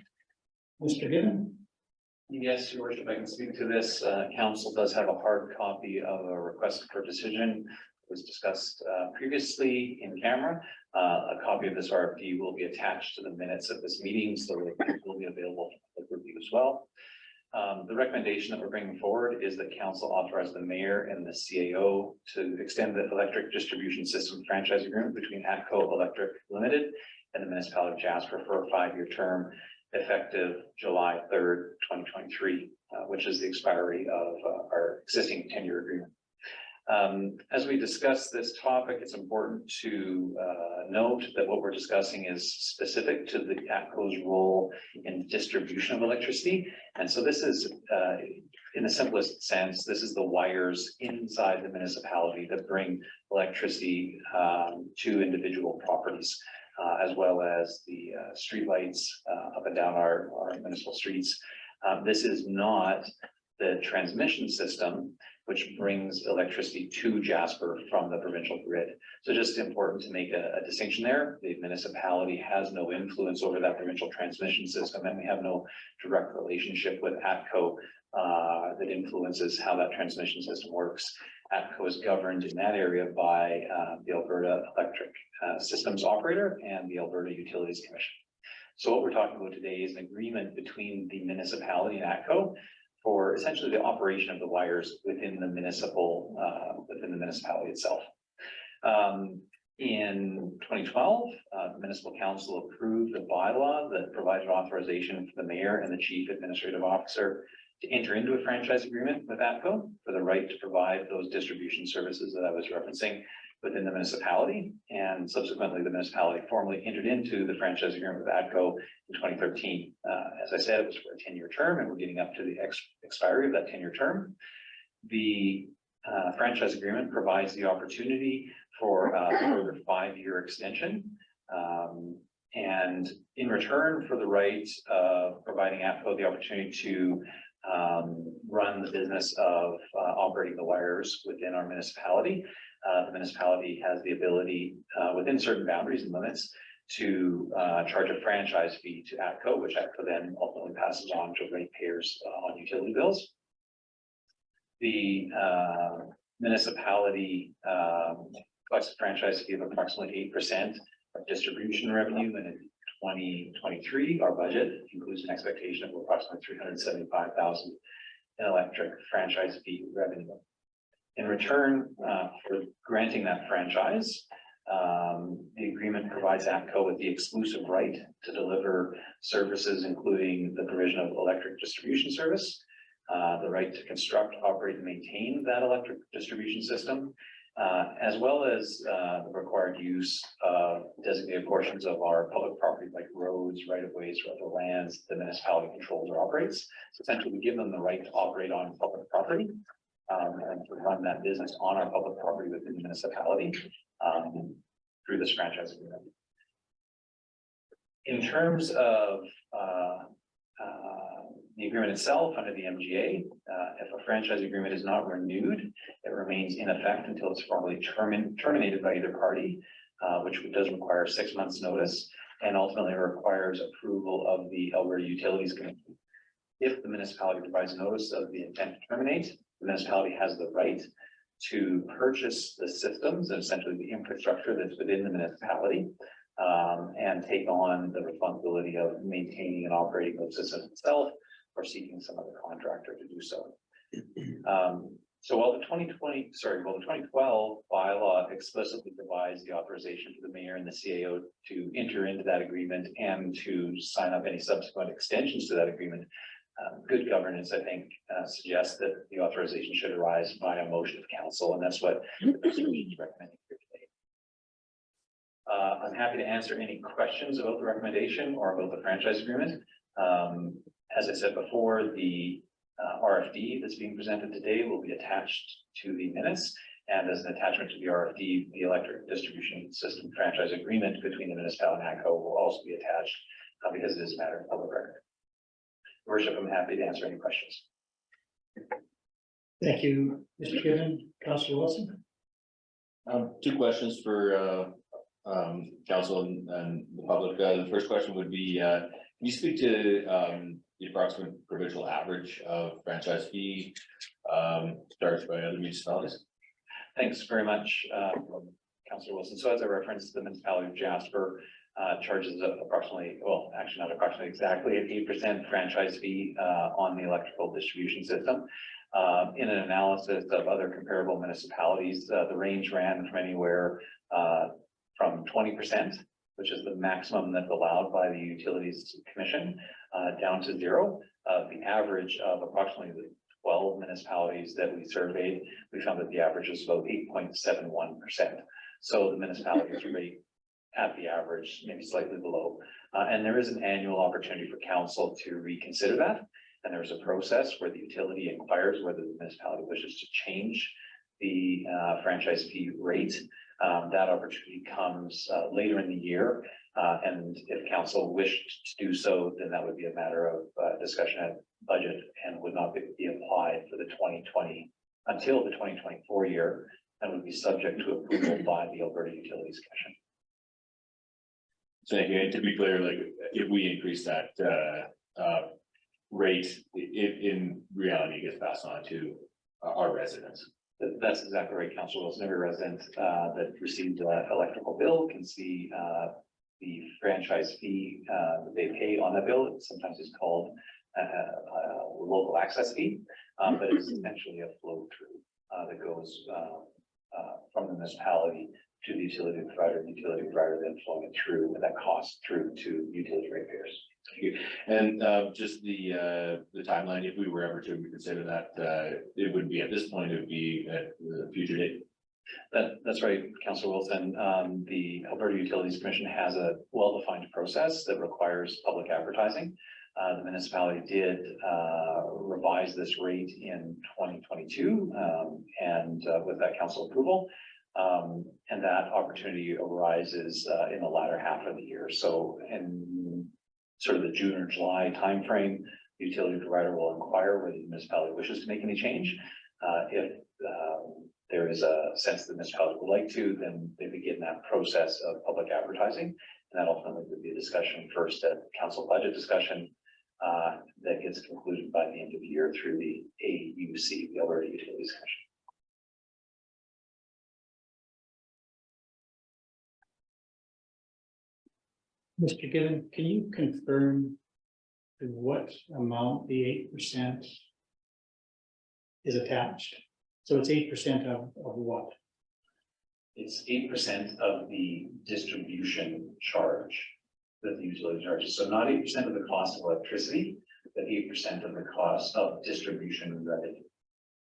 Mr. Given. Yes, Your Worship, I can speak to this. Council does have a hard copy of a request for decision. It was discussed previously in camera. A copy of this RFP will be attached to the minutes of this meeting, so it will be available for review as well. The recommendation that we're bringing forward is that council authorize the mayor and the CAO to extend the electric distribution system franchise agreement between ATCO Electric Limited and the municipality of Jasper for a 5-year term effective July 3rd, 2023, which is the expiry of our existing 10-year agreement. As we discuss this topic, it's important to note that what we're discussing is specific to the ATCO's role in distribution of electricity. And so this is, in the simplest sense, this is the wires inside the municipality that bring electricity to individual properties, as well as the streetlights up and down our municipal streets. This is not the transmission system which brings electricity to Jasper from the provincial grid. So just important to make a distinction there. The municipality has no influence over that provincial transmission system, and we have no direct relationship with ATCO that influences how that transmission system works. ATCO is governed in that area by the Alberta Electric Systems Operator and the Alberta Utilities Commission. So what we're talking about today is an agreement between the municipality and ATCO for essentially the operation of the wires within the municipality itself. In 2012, the municipal council approved a bylaw that provided authorization for the mayor and the chief administrative officer to enter into a franchise agreement with ATCO for the right to provide those distribution services that I was referencing within the municipality. And subsequently, the municipality formally entered into the franchise agreement with ATCO in 2013. As I said, it was for a 10-year term, and we're getting up to the expiry of that 10-year term. The franchise agreement provides the opportunity for a further 5-year extension. And in return for the right of providing ATCO the opportunity to run the business of operating the wires within our municipality, the municipality has the ability, within certain boundaries and limits, to charge a franchise fee to ATCO, which ATCO then ultimately passes on to ratepayers on utility bills. The municipality collects a franchise fee of approximately 8% of distribution revenue, and in 2023, our budget includes an expectation of approximately $375,000 in electric franchise fee revenue. In return for granting that franchise, the agreement provides ATCO with the exclusive right to deliver services, including the provision of electric distribution service, the right to construct, operate, and maintain that electric distribution system, as well as the required use of designated portions of our public property like roads, right-of-ways, or other lands the municipality controls or operates. So essentially, we give them the right to operate on public property and to run that business on our public property within the municipality through this franchise agreement. In terms of the agreement itself under the MGA, if a franchise agreement is not renewed, it remains in effect until it's formally terminated by either party, which does require 6 months notice and ultimately requires approval of the Alberta Utilities Commission. If the municipality provides notice of the intent to terminate, the municipality has the right to purchase the systems and essentially the infrastructure that's within the municipality and take on the responsibility of maintaining and operating those systems itself, or seeking some other contractor to do so. So while the 2012 bylaw explicitly provides the authorization for the mayor and the CAO to enter into that agreement and to sign up any subsequent extensions to that agreement, good governance, I think, suggests that the authorization should arise by a motion of council, and that's what the resolution is recommending here today. I'm happy to answer any questions about the recommendation or about the franchise agreement. As I said before, the RFD that's being presented today will be attached to the minutes, And as an attachment to the RFD, the electric distribution system franchise agreement between the municipality and ATCO will also be attached because it is a matter of public record. Your Worship, I'm happy to answer any questions. Thank you, Mr. Given. Councillor Wilson. Two questions for council and the public. The first question would be, can you speak to the approximate provincial average of franchise fee charged by other municipalities? Thanks very much, Councillor Wilson. So as I referenced, the municipality of Jasper charges approximately, well, actually not approximately, exactly an 8% franchise fee on the electrical distribution system. In an analysis of other comparable municipalities, the range ran from anywhere from 20%, which is the maximum that's allowed by the Utilities Commission, down to 0. The average of approximately the 12 municipalities that we surveyed, we found that the average was about 8.71%. So the municipalities rate at the average, maybe slightly below. And there is an annual opportunity for council to reconsider that. And there's a process where the utility inquires whether the municipality wishes to change the franchise fee rate. That opportunity comes later in the year. And if council wished to do so, then that would be a matter of discussion at budget and would not be applied for the 2020 until the 2024 year, and would be subject to approval by the Alberta Utilities Commission. So again, to be clear, like if we increase that rate, in reality, it gets passed on to our residents. That's exactly right, Councillor Wilson. Every resident that received an electrical bill can see the franchise fee that they pay on that bill. It sometimes is called local access fee, but it's essentially a flow through that goes from the municipality to the utility provider, then flowing it through that cost through to utility ratepayers. And just the timeline, if we were ever to consider that, it would be at this point, it would be at the future date. That's right, Councillor Wilson. The Alberta Utilities Commission has a well-defined process that requires public advertising. The municipality did revise this rate in 2022 and with that council approval. And that opportunity arises in the latter half of the year. So in sort of the June or July timeframe, the utility provider will inquire whether the municipality wishes to make any change. If there is a sense the municipality would like to, then they begin that process of public advertising. And that ultimately would be a discussion first at council budget discussion that gets concluded by the end of the year through the AUC, the Alberta Utilities Commission. Mr. Given, can you confirm to what amount the 8% is attached? So it's 8% of what? It's 8% of the distribution charge that the utility charges. So not 8% of the cost of electricity, but 8% of the cost of distribution revenue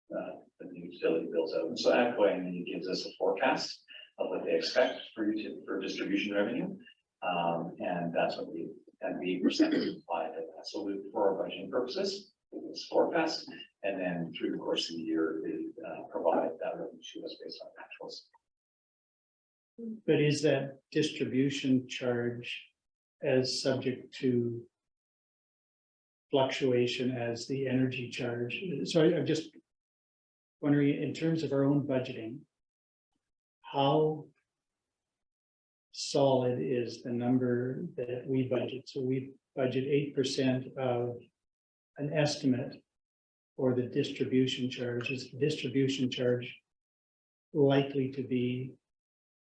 that the utility bills out. And so ATCO annually gives us a forecast of what they expect for distribution revenue. And that's what we, and the 8% is applied to that. So for our budgeting purposes, it's forecast, and then through the course of the year, they provide that revenue to us based on actuals. But is that distribution charge as subject to fluctuation as the energy charge? So I'm just wondering, in terms of our own budgeting, how solid is the number that we budget? So we budget 8% of an estimate for the distribution charge. Is the distribution charge likely to be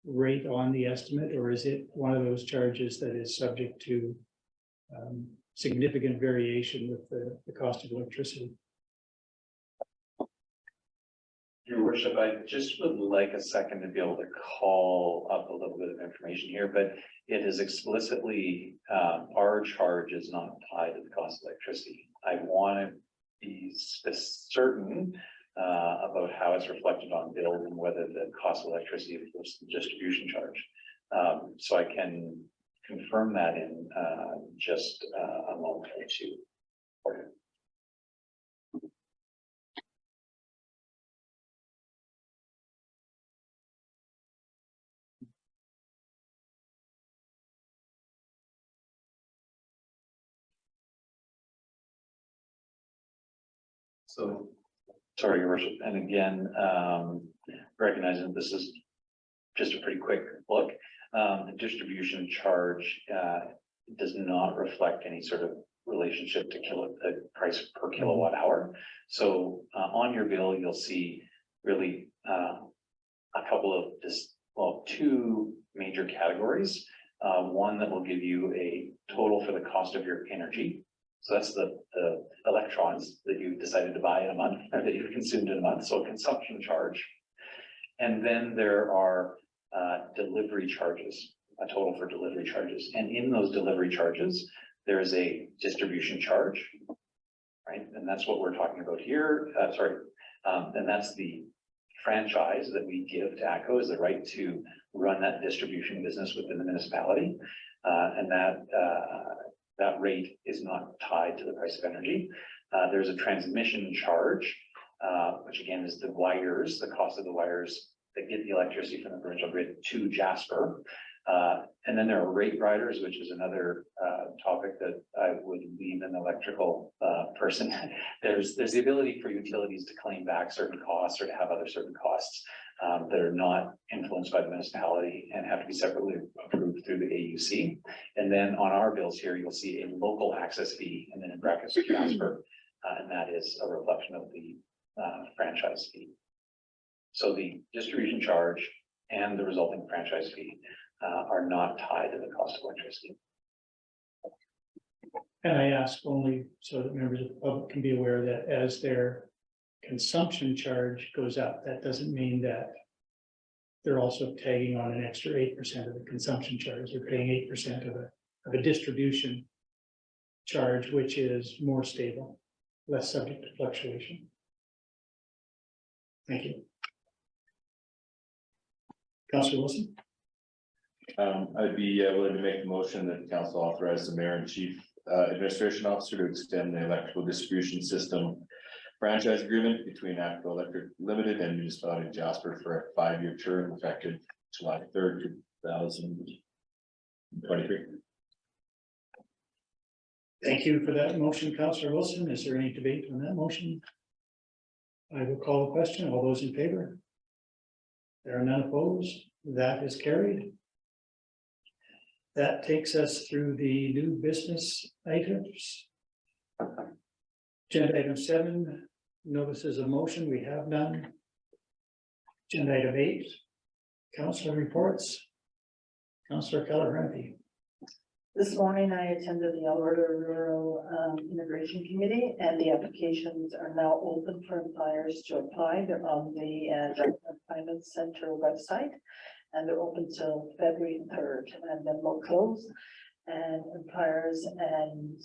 right on the estimate, or is it one of those charges that is subject to significant variation with the cost of electricity? Your Worship, I just would like a second to be able to call up a little bit of information here, but it is explicitly, our charge is not tied to the cost of electricity. I want to be certain about how it's reflected on bills and whether the cost of electricity is the distribution charge. So I can confirm that in just a moment or two. Okay. So, sorry, Your Worship, and again, recognizing this is just a pretty quick look. The distribution charge does not reflect any sort of relationship to the price per kilowatt hour. So on your bill, you'll see really a couple of two major categories. One that will give you a total for the cost of your energy. So that's the electrons that you've decided to buy in a month or that you've consumed in a month. So a consumption charge. And then there are delivery charges, a total for delivery charges. And in those delivery charges, there is a distribution charge, right? And that's what we're talking about here. And that's the franchise that we give to ATCO, is the right to run that distribution business within the municipality. And that rate is not tied to the price of energy. There's a transmission charge, which again is the wires, the cost of the wires that get the electricity from the provincial grid to Jasper. And then there are rate riders, which is another topic that I would leave an electrical person. There's the ability for utilities to claim back certain costs or to have other certain costs that are not influenced by the municipality and have to be separately approved through the AUC. And then on our bills here, you'll see a local access fee and then in brackets Jasper, and that is a reflection of the franchise fee. So the distribution charge and the resulting franchise fee are not tied to the cost of electricity. And I ask only so that members of the public can be aware that as their consumption charge goes up, that doesn't mean that they're also tagging on an extra 8% of the consumption charge. They're paying 8% of a distribution charge, which is more stable, less subject to fluctuation. Thank you. Councillor Wilson. I'd be willing to make the motion that council authorize the mayor and chief administration officer to extend the electrical distribution system franchise agreement between ATCO Electric Limited and Municipality of Jasper for a 5-year term effective July 3rd, 2023. Thank you for that motion, Councillor Wilson. Is there any debate on that motion? I will call the question. All those in favor? There are none opposed. That is carried. That takes us through the new business items. Agenda item 7, notices of motion. We have none. Agenda item 8, council reports. Councillor Keller-Renty. This morning I attended the Alberta Rural Integration Committee, and the applications are now open for employers to apply. They're on the Employment Center website, and they're open till February 3rd, and then they'll close. And employers and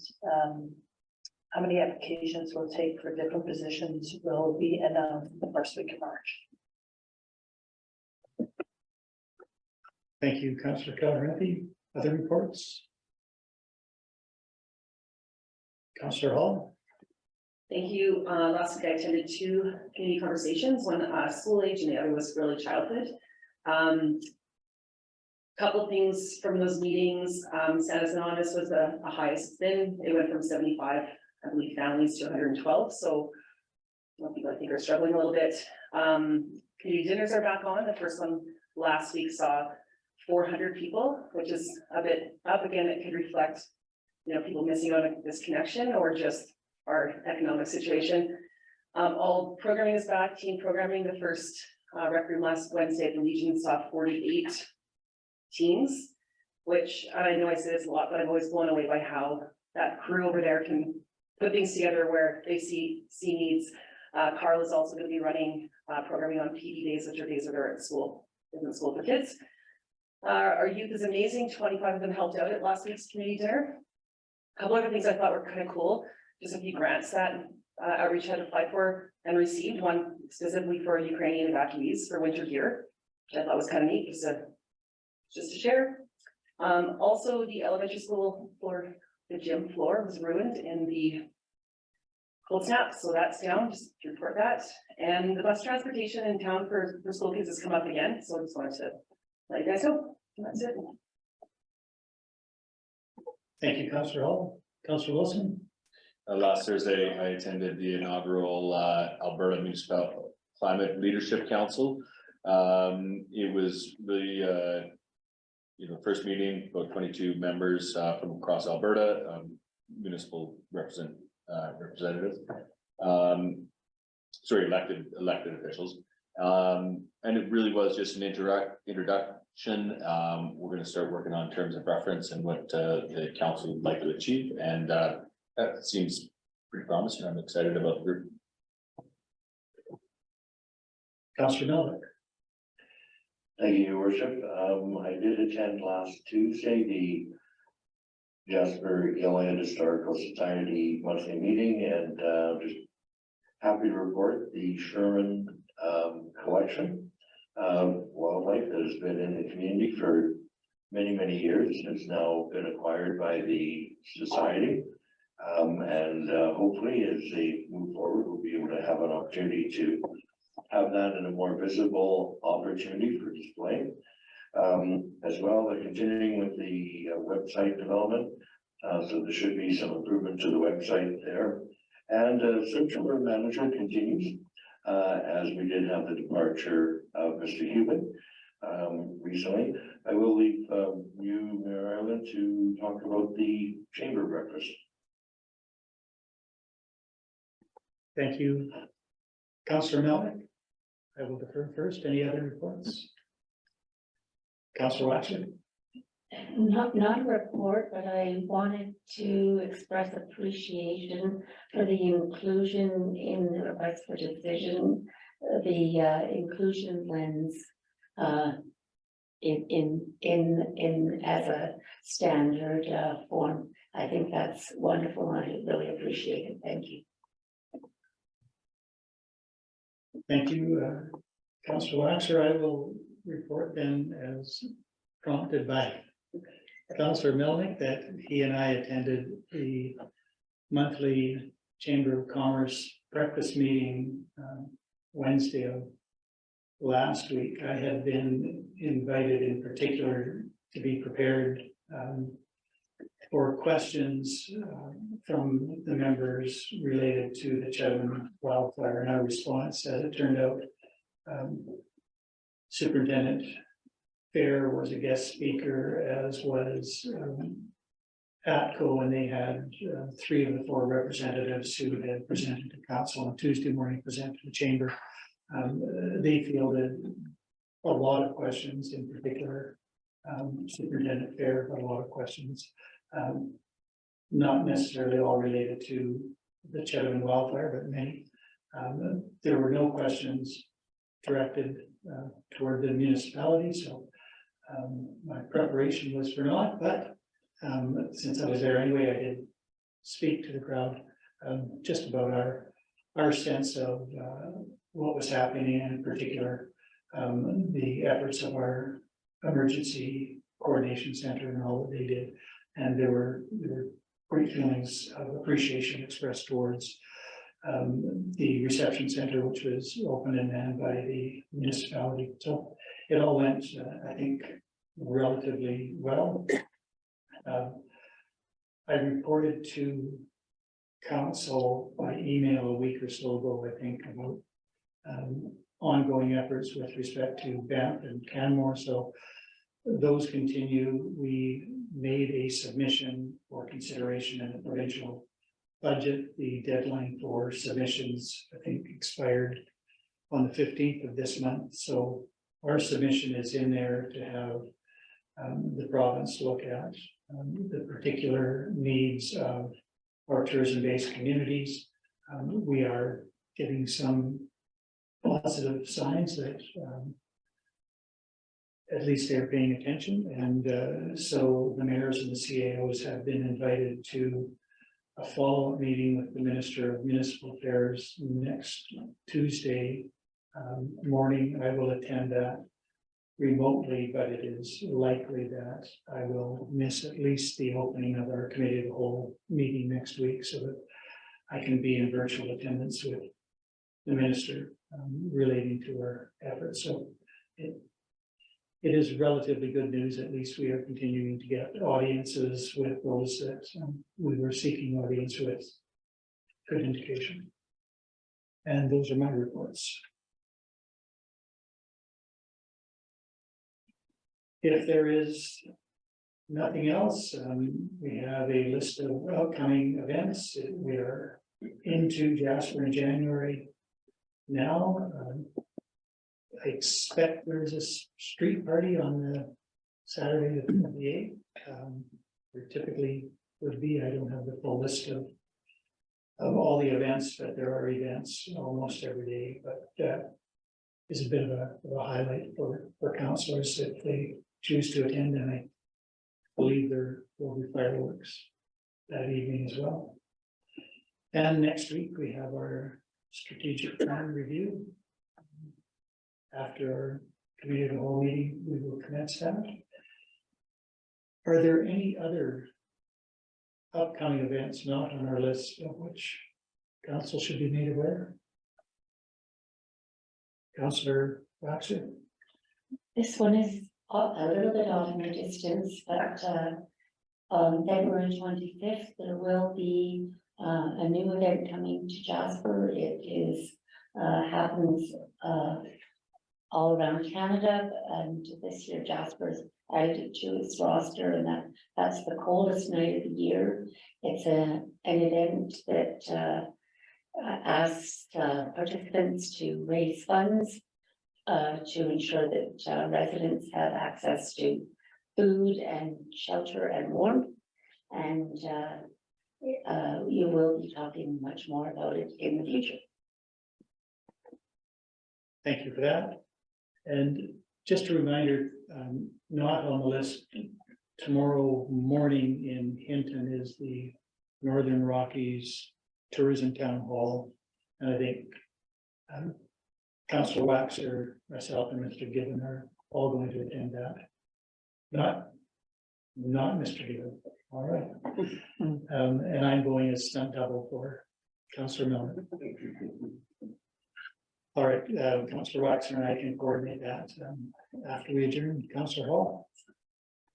how many applications will take for different positions will be announced the first week of March. Thank you, Councillor Keller-Renty. Other reports? Councillor Hall. Thank you. Last week I attended 2 community conversations, one school age and the other was early childhood. Couple things from those meetings. Status Anonymous was the highest it's been. It went from 75, I believe, families to 112. So people I think are struggling a little bit. Community dinners are back on. The first one last week saw 400 people, which is a bit up. Again, it could reflect, people missing out on this connection or just our economic situation. All programming is back. Team programming, the first rec room last Wednesday at the Legion saw 48 teams, which I know I say this a lot, but I'm always blown away by how that crew over there can put things together where they see needs. Carl is also going to be running programming on PD days, which are days where they're at school, isn't school for kids. Our youth is amazing. 25 of them helped out at last week's community dinner. A couple other things I thought were kind of cool. Just a few grants that Outreach had applied for and received, one specifically for Ukrainian evacuees for winter gear, which I thought was kind of neat, just to share. Also, the elementary school floor, the gym floor was ruined in the cold snap, so that's down, just to report that. And the bus transportation in town for school kids has come up again, so I just wanted to let you guys know. That's it. Thank you, Councillor Hall. Councillor Wilson. last Thursday, I attended the inaugural Alberta Municipal Climate Leadership Council. It was really, first meeting, about 22 members from across Alberta, municipal representatives. Elected officials. And it really was just an introduction. We're going to start working on terms of reference and what the council would like to achieve. And that seems pretty promising. I'm excited about the group. Councillor Miller. Thank you, Your Worship. I did attend last Tuesday, the Jasper Historical Society monthly meeting, and just happy to report the Sherman collection of wildlife that has been in the community for many, many years has now been acquired by the society. And hopefully as they move forward, we'll be able to have an opportunity to have that in a more visible opportunity for display. As well, they're continuing with the website development. So there should be some improvement to the website there. And circular manager continues, as we did have the departure of Mr. Human recently. I will leave you, Mayor Island, to talk about the chamber breakfast. Thank you. Councillor Melnick. I will defer first. Any other reports? Councillor Waxman. Not a report, but I wanted to express appreciation for the inclusion in the request for decision, the inclusion lens in as a standard form. I think that's wonderful. I really appreciate it. Thank you. Thank you, Councillor Waxer. I will report then as prompted by Councillor Melnick that he and I attended the monthly Chamber of Commerce breakfast meeting Wednesday of last week. I had been invited in particular to be prepared for questions from the members related to the Chatham wildfire and our response. As it turned out, Superintendent Fair was a guest speaker, as was ATCO, and they had 3 of the 4 representatives who had presented to council on Tuesday morning, presented to the chamber. They fielded a lot of questions, in particular Superintendent Fair had a lot of questions, not necessarily all related to the Chatham wildfire, but many. There were no questions directed toward the municipality, so my preparation was for naught, but since I was there anyway, I did speak to the crowd just about our sense of what was happening, and in particular the efforts of our emergency coordination center and all that they did. And there were great feelings of appreciation expressed towards the reception center, which was opened and manned by the municipality. So it all went, I think, relatively well. I reported to council by email a week or so ago, I think, about ongoing efforts with respect to Banff and Canmore. So those continue. We made a submission for consideration in the provincial budget. The deadline for submissions, I think, expired on the 15th of this month. So our submission is in there to have the province look at the particular needs of our tourism-based communities. We are getting some positive signs that at least they're paying attention. And so the mayors and the CAOs have been invited to a follow-up meeting with the Minister of Municipal Affairs next Tuesday morning. I will attend that remotely, but it is likely that I will miss at least the opening of our committee of the whole meeting next week, so that I can be in virtual attendance with the minister relating to our efforts. So it is relatively good news. At least we are continuing to get audiences with those that we were seeking audience with good indication. And those are my reports. If there is nothing else, we have a list of upcoming events. We are into Jasper in January now. I expect there's a street party on the Saturday the 28th. There typically would be, I don't have the full list of all the events, but there are events almost every day, but is a bit of a highlight for councillors if they choose to attend, and I believe there will be fireworks that evening as well. And next week we have our strategic plan review. After our committee of the whole meeting, we will commence that. Are there any other upcoming events not on our list of which council should be made aware? Councillor Baxter? This one is a little bit off in the distance, but on February 25th, there will be a new event coming to Jasper. It is happens all around Canada, and this year Jasper's added it to its roster, and that's the coldest night of the year. It's an event that asks participants to raise funds to ensure that residents have access to food and shelter and warmth. And you will be talking much more about it in the future. Thank you for that. And just a reminder, not on the list, tomorrow morning in Hinton is the Northern Rockies Tourism Town Hall. And I think Councillor Waxer, myself and Mr. Given are all going to attend that. Not Mr. Given, all right. And I'm going as stunt double for Councillor Miller. All right, Councillor Waxer and I can coordinate that after we adjourn. Councillor Hall.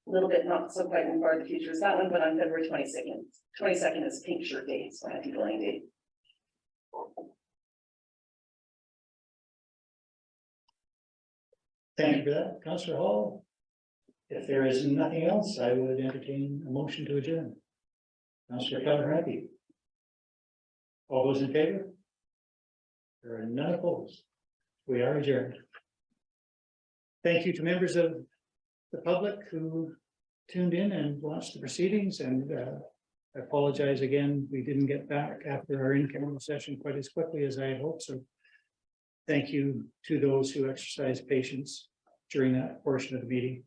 A little bit not so quite in far the future is that one, but on February 22nd. 22nd is Pink Shirt Day, so Happy Bowling Day. Thank you for that, Councillor Hall. If there is nothing else, I would entertain a motion to adjourn. Councillor Keller-Happy. All those in favor? There are none opposed. We are adjourned. Thank you to members of the public who tuned in and watched the proceedings, and I apologize again, we didn't get back after our in-camera session quite as quickly as I had hoped, so thank you to those who exercised patience during that portion of the meeting.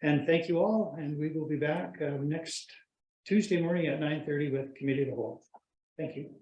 And thank you all, and we will be back next Tuesday morning at 9:30 with Committee of the Whole. Thank you.